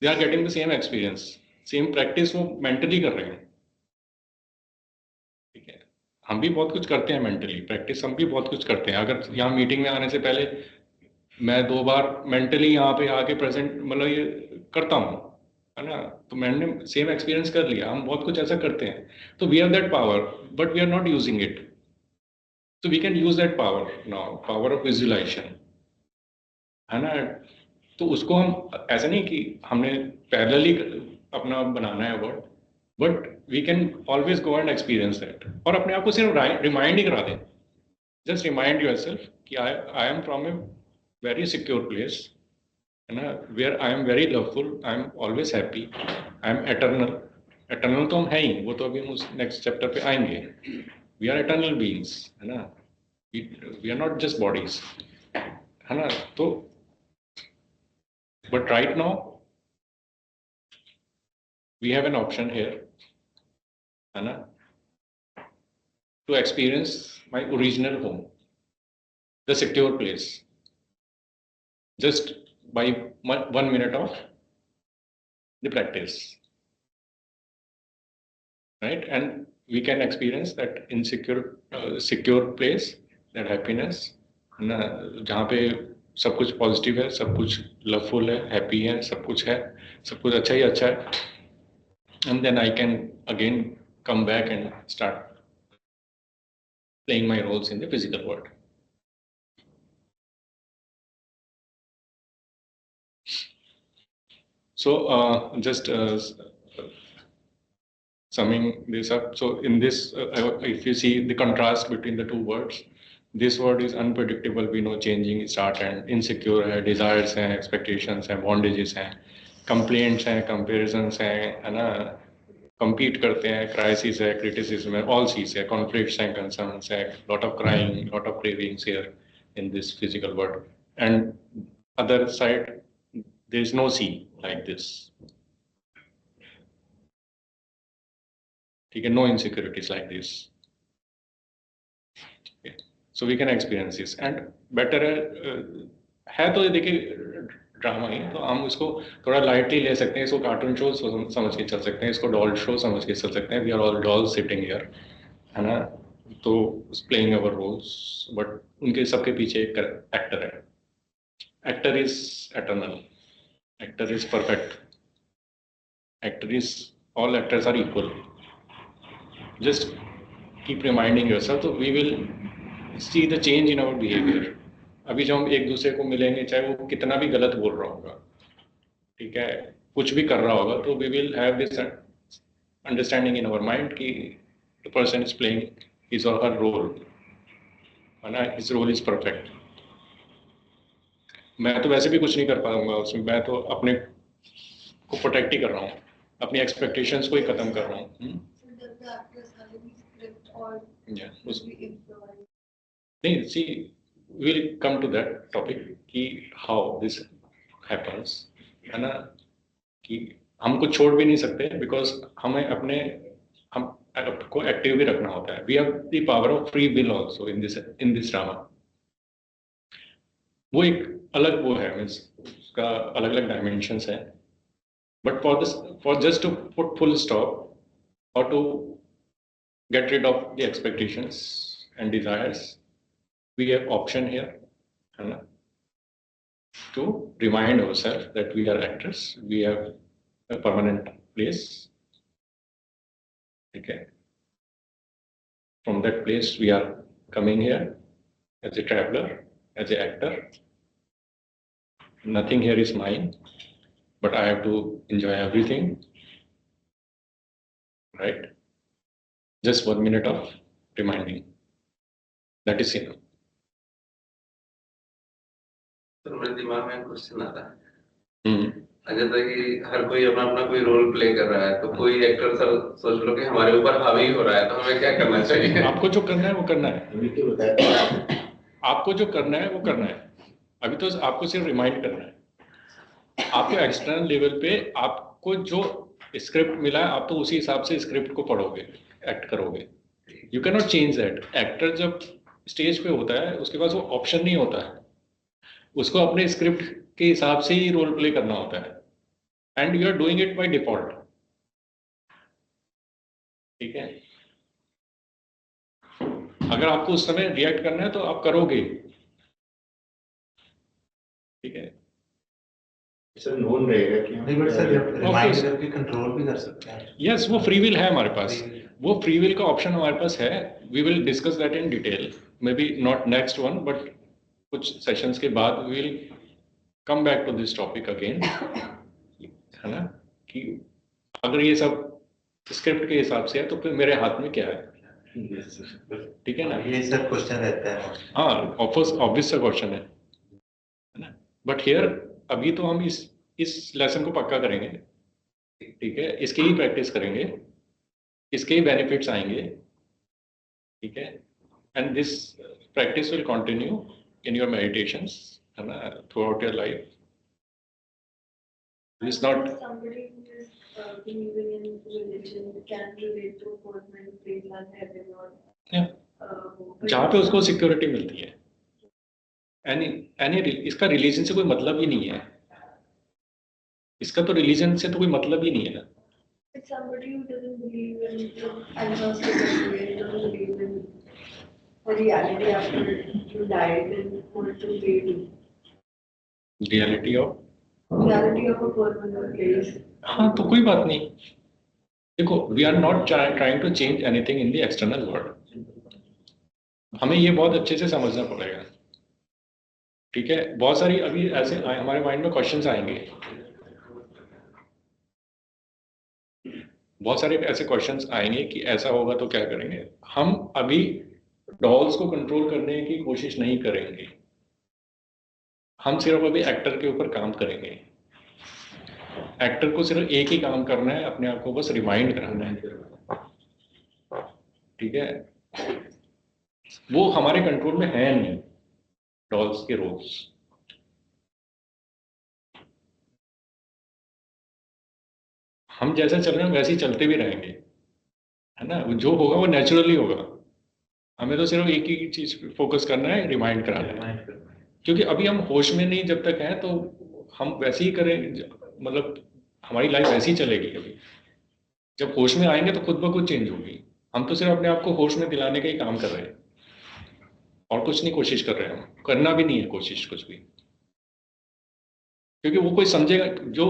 They are getting the same experience, same practice वो मेंटली कर रहे हैं, ठीक है। हम भी बहुत कुछ करते हैं मेंटली प्रैक्टिस, हम भी बहुत कुछ करते हैं। अगर यहाँ मीटिंग में आने से पहले मैं 2 बार मेंटली यहाँ पे आके प्रेजेंट मतलब ये करता हूँ, है ना, तो मैंने सेम एक्सपीरियंस कर लिया। हम बहुत कुछ ऐसा करते हैं, तो we have that power but we are not using it. So we can use that power now, power of visualization, है ना। तो उसको हम ऐसा नहीं कि हमने पैरेलली अपना बनाना है word, but we can always go and experience that, और अपने आप को सिर्फ रिमाइंड ही करा दें। जस्ट रिमाइंड योरसेल्फ कि I am from a very secure place, है ना, where I am very loveful, I am always happy, I am eternal. Eternal तो हम है ही, वो तो अभी हम उस नेक्स्ट चैप्टर पे आएंगे। वी आर एटर्नल बीइंग्स, है ना, we are not just bodies, है ना। तो but right now we have an option here, है ना, to experience my original home, the secure place, just by 1 minute of the practice, right? And we can experience that insecure secure place, that happiness, है ना, जहाँ पे सब कुछ positive है, सब कुछ लवफुल है, हैप्पी है, सब कुछ है, सब कुछ अच्छा ही अच्छा है। And then I can again come back and start playing my roles in the physical world. So just summing this up. So in this, if you see the contrast between the two words, this word is unpredictable. We know changing start and insecure है, desires हैं, expectations हैं, bondages हैं, complaints हैं, comparisons हैं, है ना, compete करते हैं, crisis है, criticism है, all चीज़ है, conflicts हैं, concerns है, lot of crying, lot of cravings here in this physical world. And other side, there is no sea like this. ठीक है, no insecurities like this. Okay. So we can experience this and better है तो ये देखिए drama ही, तो हम इसको थोड़ा लाइटली ले सकते हैं, इसको कार्टून शो समझ के चल सकते हैं, इसको डॉल शो समझ के चल सकते हैं। We are all dolls sitting here, है ना, तो प्लेइंग अवर रोल्स, बट उनके सबके पीछे एक एक्टर है। Actor is eternal, actor is perfect, actor is, all actors are equal. Just keep reminding yourself, तो we will see the change in our behaviour. अभी जब हम एक दूसरे को मिलेंगे, चाहे वो कितना भी गलत बोल रहा होगा, ठीक है, कुछ भी कर रहा होगा, तो we will have this understanding in our mind कि the person is playing his or her role, है ना, हिज रोल इज परफेक्ट। मैं तो वैसे भी कुछ नहीं कर पाऊंगा उसमें, मैं तो अपने को प्रोटेक्ट ही कर रहा हूँ, अपनी एक्सपेक्टेशंस को ही खत्म कर रहा हूँ। नहीं, सी we'll come to that topic कि how this happens, है ना, कि हम कुछ छोड़ भी नहीं सकते बिकॉज हमें अपने हम को एक्टिव भी रखना होता है। We have the power of free will also in this drama. वो एक अलग वो है, मीन्स उसका अलग अलग डायमेंशंस है, but for just to put full stop और to get rid of the expectations and desires, we have option here, to remind ourselves that we are actors, we have a permanent place. Okay, from that place we are coming here as a traveler, as an actor. Nothing here is mine, but I have to enjoy everything, right? Just 1 minute of reminding, that is enough. तो मेरे दिमाग में question आ रहा है, जैसे कि हर कोई अपना अपना कोई रोल प्ले कर रहा है, तो कोई एक्टर सर सोच लो कि हमारे ऊपर हावी हो रहा है, तो हमें क्या करना चाहिए? आपको जो करना है वो करना है, आपको जो करना है वो करना है। अभी तो आपको सिर्फ रिमाइंड करना है। आपको एक्सटर्नल लेवल पे आपको जो स्क्रिप्ट मिला है, आप तो उसी हिसाब से स्क्रिप्ट को पढ़ोगे, एक्ट करोगे। You can not change that. Actor जब स्टेज पे होता है उसके पास वो ऑप्शन नहीं होता है, उसको अपने स्क्रिप्ट के हिसाब से ही रोल प्ले करना होता है, and you are doing it by default. ठीक है, अगर आपको उस समय रिएक्ट करना है तो आप करोगे। ठीक है सर, नोन रहेगा कि नहीं, बट सर रिमाइंड करके कंट्रोल भी कर सकते हैं। यस, वो फ्री विल है हमारे पास, वो फ्री विल का ऑप्शन हमारे पास है। We will discuss that in detail, maybe not next one, but कुछ सेशंस के बाद we will come back to this topic again, है ना, कि अगर ये सब स्क्रिप्ट के हिसाब से है तो फिर मेरे हाथ में क्या है। ठीक है ना, ये सर क्वेश्चन रहता है। हाँ, ऑब्वियस सा क्वेश्चन है ना। बट हियर अभी तो हम इस लेसन को पक्का करेंगे। ठीक है, इसकी ही प्रैक्टिस करेंगे, इसके ही बेनिफिट्स आएंगे। ठीक है, and this practice will continue in your meditations, है ना, through out your life. It's not Somebody who is believing in religion can relate to government place on heaven or जहाँ पे उसको सिक्योरिटी मिलती है। इसका रिलीजन से कोई मतलब ही नहीं है, इसका तो रिलीजन से तो कोई मतलब ही नहीं है। It's somebody who doesn't believe in agnostic, doesn't believe in a reality after you died and what to pay to. Reality Reality of a permanent place. हाँ, तो कोई बात नहीं। देखो, we are not trying to change anything in the external world. हमें ये बहुत अच्छे से समझना पड़ेगा। ठीक है, बहुत सारी अभी ऐसे हमारे माइंड में क्वेश्चंस आएंगे, बहुत सारे ऐसे क्वेश्चंस आएंगे कि ऐसा होगा तो क्या करेंगे। हम अभी डॉल्स को कंट्रोल करने की कोशिश नहीं करेंगे, हम सिर्फ अभी एक्टर के ऊपर काम करेंगे। एक्टर को सिर्फ एक ही काम करना है, अपने आप को बस रिमाइंड कराना है। ठीक है, वो हमारे कंट्रोल में है नहीं, डॉल्स के रोल्स। हम जैसा चल रहे हैं वैसे ही चलते भी रहेंगे, है ना। जो होगा वो नेचुरली होगा। हमें तो सिर्फ एक ही चीज पे फोकस करना है, रिमाइंड कराना है। क्योंकि अभी हम होश में नहीं जब तक हैं तो हम वैसे ही करेंगे, मतलब हमारी लाइफ वैसी ही चलेगी। अभी जब होश में आएंगे तो खुद ब खुद चेंज होगी। हम तो सिर्फ अपने आप को होश में दिलाने का ही काम कर रहे हैं, और कुछ नहीं कोशिश कर रहे हैं। हम करना भी नहीं है कोशिश कुछ भी, क्योंकि वो कोई समझेगा जो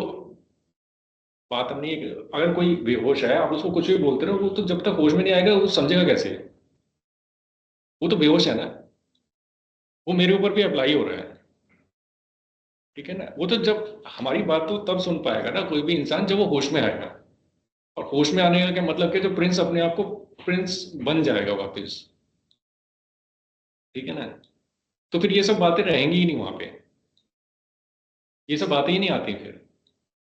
बात नहीं है। अगर कोई बेहोश है, आप उसको कुछ भी बोलते रहो, वो तो जब तक होश में नहीं आएगा वो समझेगा कैसे? वो तो बेहोश है ना, वो मेरे ऊपर भी अप्लाई हो रहा है। ठीक है ना, वो तो जब हमारी बात तो तब सुन पाएगा ना कोई भी इंसान जब वो होश में आएगा। और होश में आने का क्या मतलब कि जो प्रिंस अपने आप को प्रिंस बन जाएगा वापस। ठीक है ना, तो फिर ये सब बातें रहेंगी ही नहीं वहां पे, ये सब बातें ही नहीं आती फिर।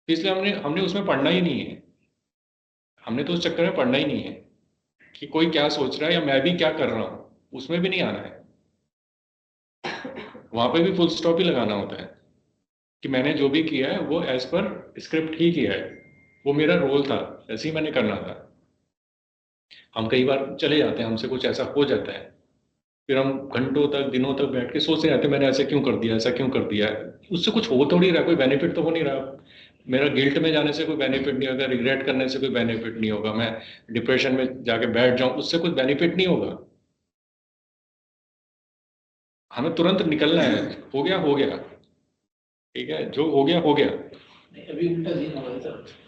इसलिए हमने उसमें पढ़ना ही नहीं है। हमने तो उस चक्कर में पढ़ना ही नहीं है कि कोई क्या सोच रहा है या मैं भी क्या कर रहा हूं, उसमें भी नहीं आना है। वहां पे भी फुल स्टॉप ही लगाना होता है कि मैंने जो भी किया है वो एज पर स्क्रिप्ट ही किया है, वो मेरा रोल था, ऐसे ही मैंने करना था। हम कई बार चले जाते हैं, हमसे कुछ ऐसा हो जाता है, फिर हम घंटों तक दिनों तक बैठ के सोचते रहते हैं मैंने ऐसा क्यों कर दिया, ऐसा क्यों कर दिया। उससे कुछ हो थोड़ी रहा, कोई बेनिफिट तो हो नहीं रहा। मेरा गिल्ट में जाने से कोई बेनिफिट नहीं होगा, रिग्रेट करने से कोई बेनिफिट नहीं होगा, मैं डिप्रेशन में जाके बैठ जाऊं उससे कुछ बेनिफिट नहीं होगा। हमें तुरंत निकलना है, हो गया हो गया। ठीक है, जो हो गया हो गया। अभी उल्टा सीन हो रहा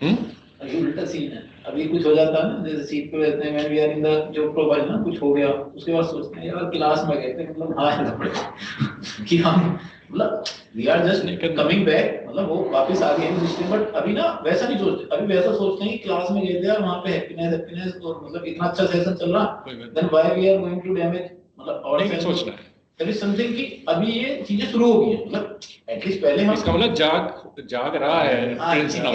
है। अभी उल्टा सीन है। अभी कुछ हो जाता है ना, जैसे सीट पे बैठते हैं, मैं भी यार इंदा जो प्रोवाइड ना कुछ हो गया, उसके बाद सोचते हैं यार क्लास में गए थे, मतलब हाँ कि हम मतलब we are just coming back, मतलब वो वापस आ गए हैं सिस्टम। बट अभी ना वैसा नहीं सोचते, अभी वैसा सोचते हैं कि क्लास में गए थे और वहां पे हैप्पीनेस और मतलब इतना अच्छा सेशन चल रहा, then why we are going to damage मतलब और नहीं सोचना है। there is something कि अभी ये चीजें शुरू हो गई हैं, मतलब एटलीस्ट पहले हम इसका मतलब जाग रहा है प्रिंस नाउ,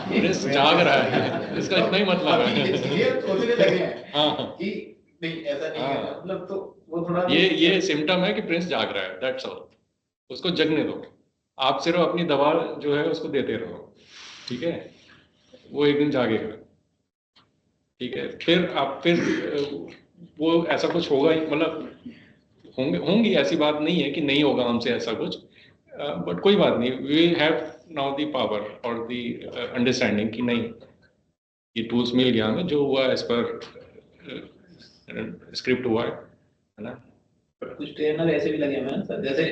प्रिंस जाग रहा है, इसका इतना ही मतलब है। ये सोचने लगे हैं हाँ कि नहीं ऐसा नहीं है, मतलब तो वो थोड़ा ये सिम्टम है कि प्रिंस जाग रहा है, दैट्स ऑल। उसको जगने दो, आप सिर्फ अपनी दवा जो है उसको देते रहो, ठीक है, वो एक दिन जागेगा, ठीक है। फिर वो ऐसा कुछ होगा ही, मतलब होंगी, ऐसी बात नहीं है कि नहीं होगा हमसे ऐसा कुछ, बट कोई बात नहीं, we have now the power और द अंडरस्टैंडिंग कि नहीं, ये टूल्स मिल गया हमें, जो हुआ एज पर स्क्रिप्ट हुआ है ना। कुछ ट्रेनर ऐसे भी लगे हैं सर, जैसे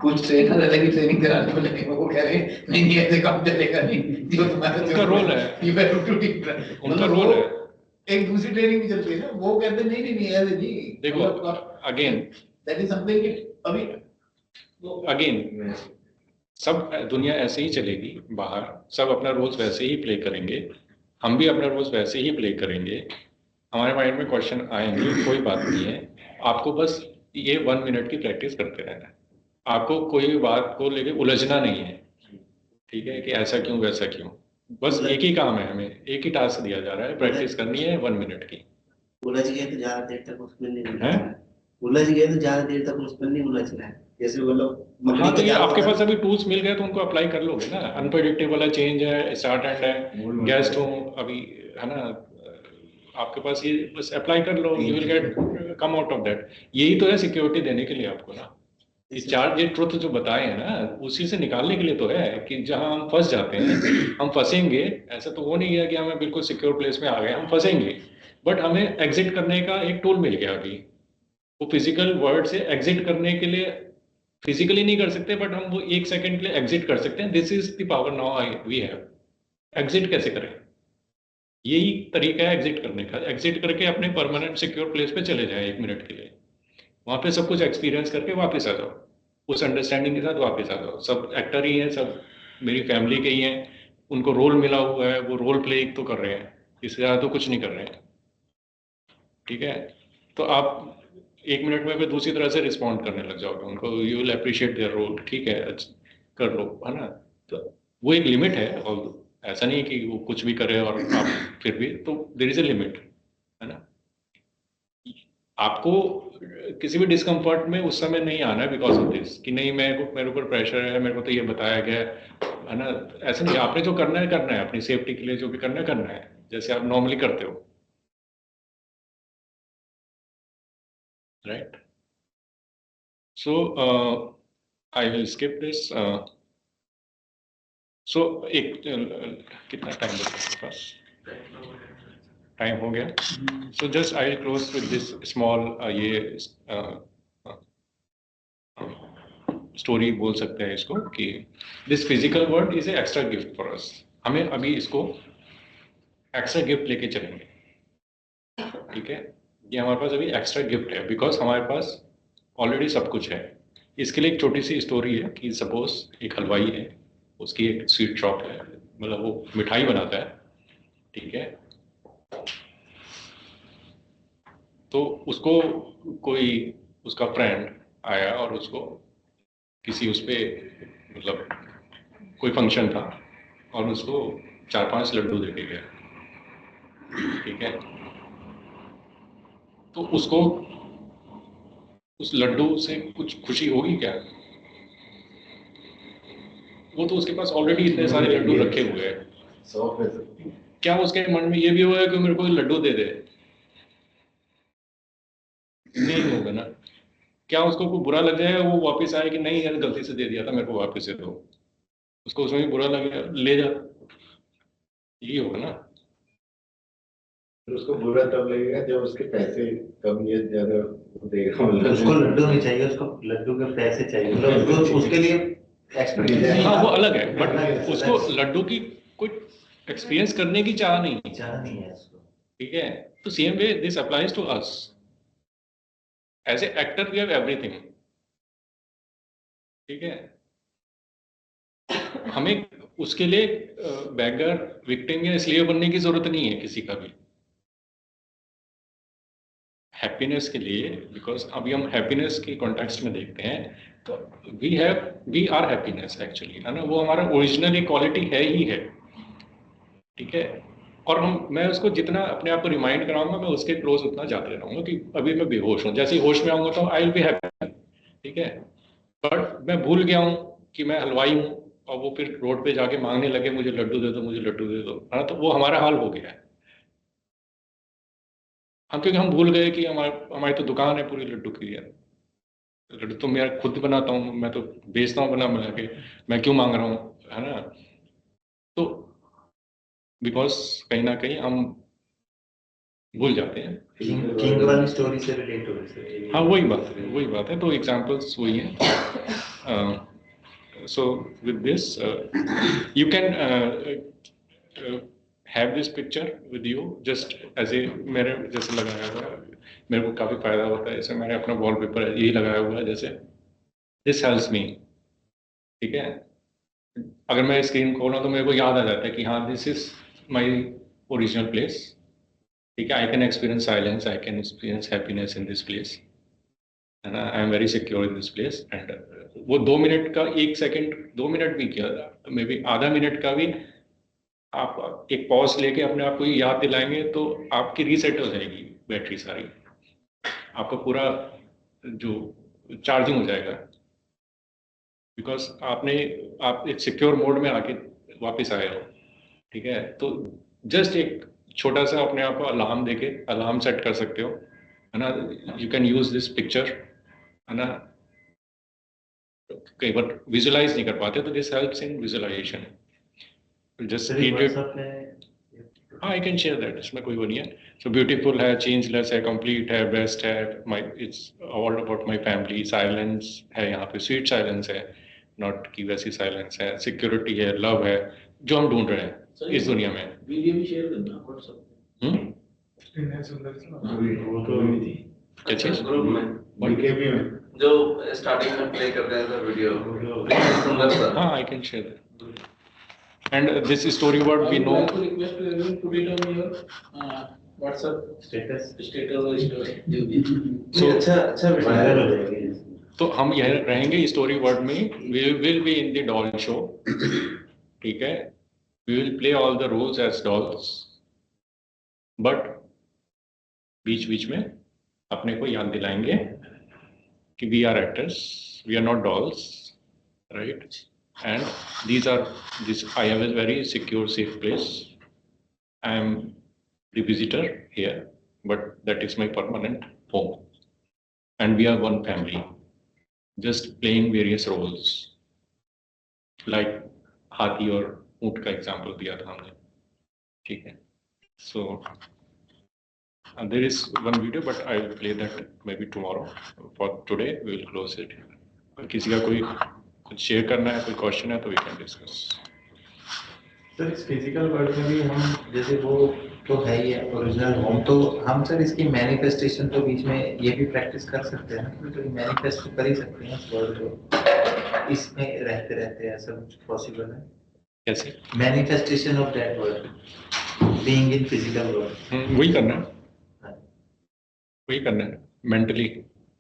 कुछ ट्रेनर अलग ही ट्रेनिंग कराने में लगे हैं, वो कह रहे हैं नहीं नहीं ऐसे काम चलेगा नहीं, जो तुम्हारा उनका रोल है, उनका रोल है। एक दूसरी ट्रेनिंग भी चलती है ना, वो कहते हैं नहीं नहीं नहीं ऐसे नहीं। देखो अगेन दैट इज समथिंग अभी अगेन सब दुनिया ऐसे ही चलेगी बाहर, सब अपना रोल्स वैसे ही प्ले करेंगे, हम भी अपना रोल्स वैसे ही प्ले करेंगे, हमारे माइंड में क्वेश्चन आएंगे, कोई बात नहीं है। आपको बस ये 1 मिनट की प्रैक्टिस करते रहना है, आपको कोई बात को लेके उलझना नहीं है, ठीक है, कि ऐसा क्यों वैसा क्यों, बस एक ही काम है, हमें एक ही टास्क दिया जा रहा है, प्रैक्टिस करनी है 1 मिनट की। उलझ गए तो ज्यादा देर तक उसमें नहीं उलझना है, उलझ गए तो ज्यादा देर तक उसमें नहीं उलझना है, जैसे मतलब हाँ, तो ये आपके पास अभी टूल्स मिल गए तो उनको अप्लाई कर लोगे ना। अनप्रेडिक्टेबल है, चेंज है, स्टार्ट एंड है, गेस्ट हो अभी, है ना, आपके पास ये बस अप्लाई कर लो, you will get come out of that. यही तो है सिक्योरिटी देने के लिए आपको ना, ये ट्रुथ जो बताए हैं ना, उसी से निकालने के लिए तो है कि जहां हम फंस जाते हैं, हम फंसेंगे, ऐसा तो वो नहीं है कि हमें बिल्कुल सिक्योर प्लेस में आ गए, हम फंसेंगे, बट हमें एग्जिट करने का एक टूल मिल गया अभी। वो फिजिकल वर्ल्ड से एग्जिट करने के लिए फिजिकली नहीं कर सकते, बट हम वो 1 सेकंड के लिए एग्जिट कर सकते हैं। This is the power now we have. Exit कैसे करें, यही तरीका है एग्जिट करने का। एग्जिट करके अपने परमानेंट सिक्योर प्लेस पे चले जाएं 1 मिनट के लिए, वहां पे सब कुछ एक्सपीरियंस करके वापस आ जाओ, उस अंडरस्टैंडिंग के साथ वापस आ जाओ। सब एक्टर ही हैं, सब मेरी फैमिली के ही हैं, उनको रोल मिला हुआ है, वो रोल प्ले तो कर रहे हैं, इससे ज़्यादा तो कुछ नहीं कर रहे हैं, ठीक है। तो आप 1 मिनट में फिर दूसरी तरह से रिस्पॉन्ड करने लग जाओगे उनको, you will appreciate their role, ठीक है, कर लो, है ना। तो वो एक लिमिट है, और ऐसा नहीं है कि वो कुछ भी करे और आप फिर भी, तो देयर इज ए लिमिट, है ना। आपको किसी भी डिस्कम्फर्ट में उस समय नहीं आना है बिकॉज ऑफ दिस, कि नहीं मेरे ऊपर प्रेशर है, मेरे को तो ये बताया गया है ना, ऐसा नहीं। आपने जो करना है अपनी सेफ्टी के लिए, जो भी करना है जैसे आप नॉर्मली करते हो, right. So I will skip this. So एक कितना टाइम बचा पास, टाइम हो गया। So just I will close with this small ये स्टोरी बोल सकते हैं इसको, कि this physical world is a extra gift for us. हमें अभी इसको एक्स्ट्रा गिफ्ट लेके चलेंगे, ठीक है। ये हमारे पास अभी एक्स्ट्रा गिफ्ट है, बिकॉज हमारे पास ऑलरेडी सब कुछ है। इसके लिए एक छोटी सी स्टोरी है कि सपोज एक हलवाई है, उसकी एक स्वीट शॉप है, मतलब वो मिठाई बनाता है, ठीक है। तो उसको कोई उसका फ्रेंड आया और उसको किसी उस पे मतलब कोई फंक्शन था और उसको 4-5 लड्डू दे के गया, ठीक है। तो उसको उस लड्डू से कुछ खुशी होगी क्या? वो तो उसके पास ऑलरेडी इतने सारे लड्डू रखे हुए हैं। 100%। क्या उसके मन में ये भी होगा कि मेरे को लड्डू दे दे? नहीं होगा ना। क्या उसको कोई बुरा लग जाएगा, वो वापस आए कि नहीं यार गलती से दे दिया था, मेरे को वापस दे दो? उसको उसमें बुरा लगेगा, ले जा, यही होगा ना। फिर उसको बुरा तब लगेगा जब उसके पैसे कम या ज्यादा देगा, मतलब उसको लड्डू नहीं चाहिए, उसको लड्डू के पैसे चाहिए, मतलब उसके लिए एक्सपीरियंस। हाँ वो अलग है, बट उसको लड्डू की कोई एक्सपीरियंस करने की चाह नहीं है उसको, ठीक है। तो same way this applies to us as a actor, we have everything, ठीक है। हमें उसके लिए बैगर, विक्टिम या स्लेव बनने की जरूरत नहीं है किसी का भी, हैप्पीनेस के लिए, बिकॉज अभी हम हैप्पीनेस के कॉन्टेक्स्ट में देखते हैं, तो वी आर हैप्पीनेस एक्चुअली, है ना, वो हमारा ओरिजिनल क्वालिटी है ही है, ठीक है। और मैं उसको जितना अपने आप को रिमाइंड कराऊंगा, मैं उसके क्लोज उतना जाते रहूंगा कि अभी मैं बेहोश हूँ, जैसे ही होश में आऊंगा तो आई विल बी हैप्पी, ठीक है। बट मैं भूल गया हूँ कि मैं हलवाई हूँ, और वो फिर रोड पे जाके मांगने लगे मुझे लड्डू दे दो, मुझे लड्डू दे दो, है ना, तो वो हमारा हाल हो गया है। हम क्योंकि हम भूल गए कि हमारी तो दुकान है पूरी लड्डू की है, लड्डू तो मैं खुद बनाता हूँ, मैं तो बेचता हूँ बना बना के, मैं क्यों मांग रहा हूँ, है ना। तो बिकॉज कहीं ना कहीं हम भूल जाते हैं। किंग वाली स्टोरी से रिलेट हो रही है। हाँ वही बात है, तो एग्जांपल्स वही हैं। So with this you can have this picture with you just as a, मेरे जैसे लगाया हुआ है, मेरे को काफ़ी फायदा होता है, जैसे मैंने अपना वॉलपेपर यही लगाया हुआ है, जैसे दिस हेल्प्स मी, ठीक है। अगर मैं स्क्रीन खोलूँ तो मेरे को याद आ जाता है कि हाँ this is my original place, ठीक है। I can experience silence, I can experience happiness in this place, है ना, आई am very secure in this place. And वो 2 मिनट का, 1 सेकेंड, 2 मिनट भी क्या, मे बी आधा मिनट का भी आप एक पॉज लेके अपने आप को याद दिलाएंगे तो आपकी रीसेट हो जाएगी बैटरी सारी, आपका पूरा जो चार्जिंग हो जाएगा, बिकॉज आप एक सिक्योर मोड में आके वापस आए हो, ठीक है। तो जस्ट एक छोटा सा अपने आप को अलार्म देके अलार्म सेट कर सकते हो, है ना। You can use this picture, है ना। कई बार विजुलाइज नहीं कर पाते, तो this helps in visualization, just read it. हाँ, आई कैन शेयर दैट, इसमें कोई वो नहीं है। सो ब्यूटीफुल है, चेंजलेस है, कंप्लीट है, बेस्ट है, it's all about my family. Silence है यहाँ पे, स्वीट साइलेंस है, नॉट की वैसी साइलेंस है, सिक्योरिटी है, लव है, जो हम ढूंढ रहे हैं इस दुनिया में। वीडियो भी शेयर करना व्हाट्सएप। वो तो क्या चीज? ग्रुप में बीकेबी में जो स्टार्टिंग में प्ले करते हैं सर वीडियो, सुंदर सर। हाँ, I can share that. And this storyboard we know. I would like to request to everyone put it on your WhatsApp status or story. So अच्छा viral हो जाएगी। तो हम यह रहेंगे स्टोरी वर्ड में, we will be in the doll show, ठीक है। We will play all the roles as dolls, but बीच बीच में अपने को याद दिलाएंगे कि we are actors, we are not dolls, right? And this I have a very secure, safe place. I am the visitor here, but that is my permanent home, and we are one family, just playing various roles, like हाथी और ऊंट का example दिया था हमने, ठीक है। So there is one video, but I will play that maybe tomorrow. For today we will close it. किसी का कोई कुछ शेयर करना है, कोई क्वेश्चन है तो वी कैन डिस्कस। सर इस फिजिकल वर्ल्ड में भी हम जैसे वो तो है ही है ओरिजिनल होम, तो हम सर इसकी मैनिफेस्टेशन तो बीच में ये भी प्रैक्टिस कर सकते हैं, तो मैनिफेस्ट कर ही सकते हैं इस वर्ल्ड को, इसमें रहते रहते हैं सब पॉसिबल है। कैसे? Manifestation of that world being in physical world, वही करना है, वही करना है मेंटली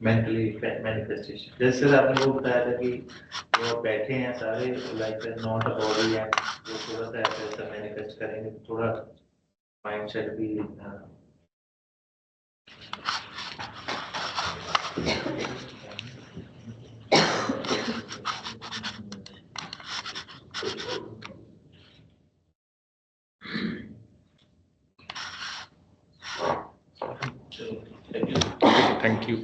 मैनिफेस्टेशन। जैसे सर आपने वो बताया था कि वो बैठे हैं सारे like not a body, and वो थोड़ा सा ऐसा मैनिफेस्ट करेंगे तो थोड़ा माइंडसेट भी Thank you.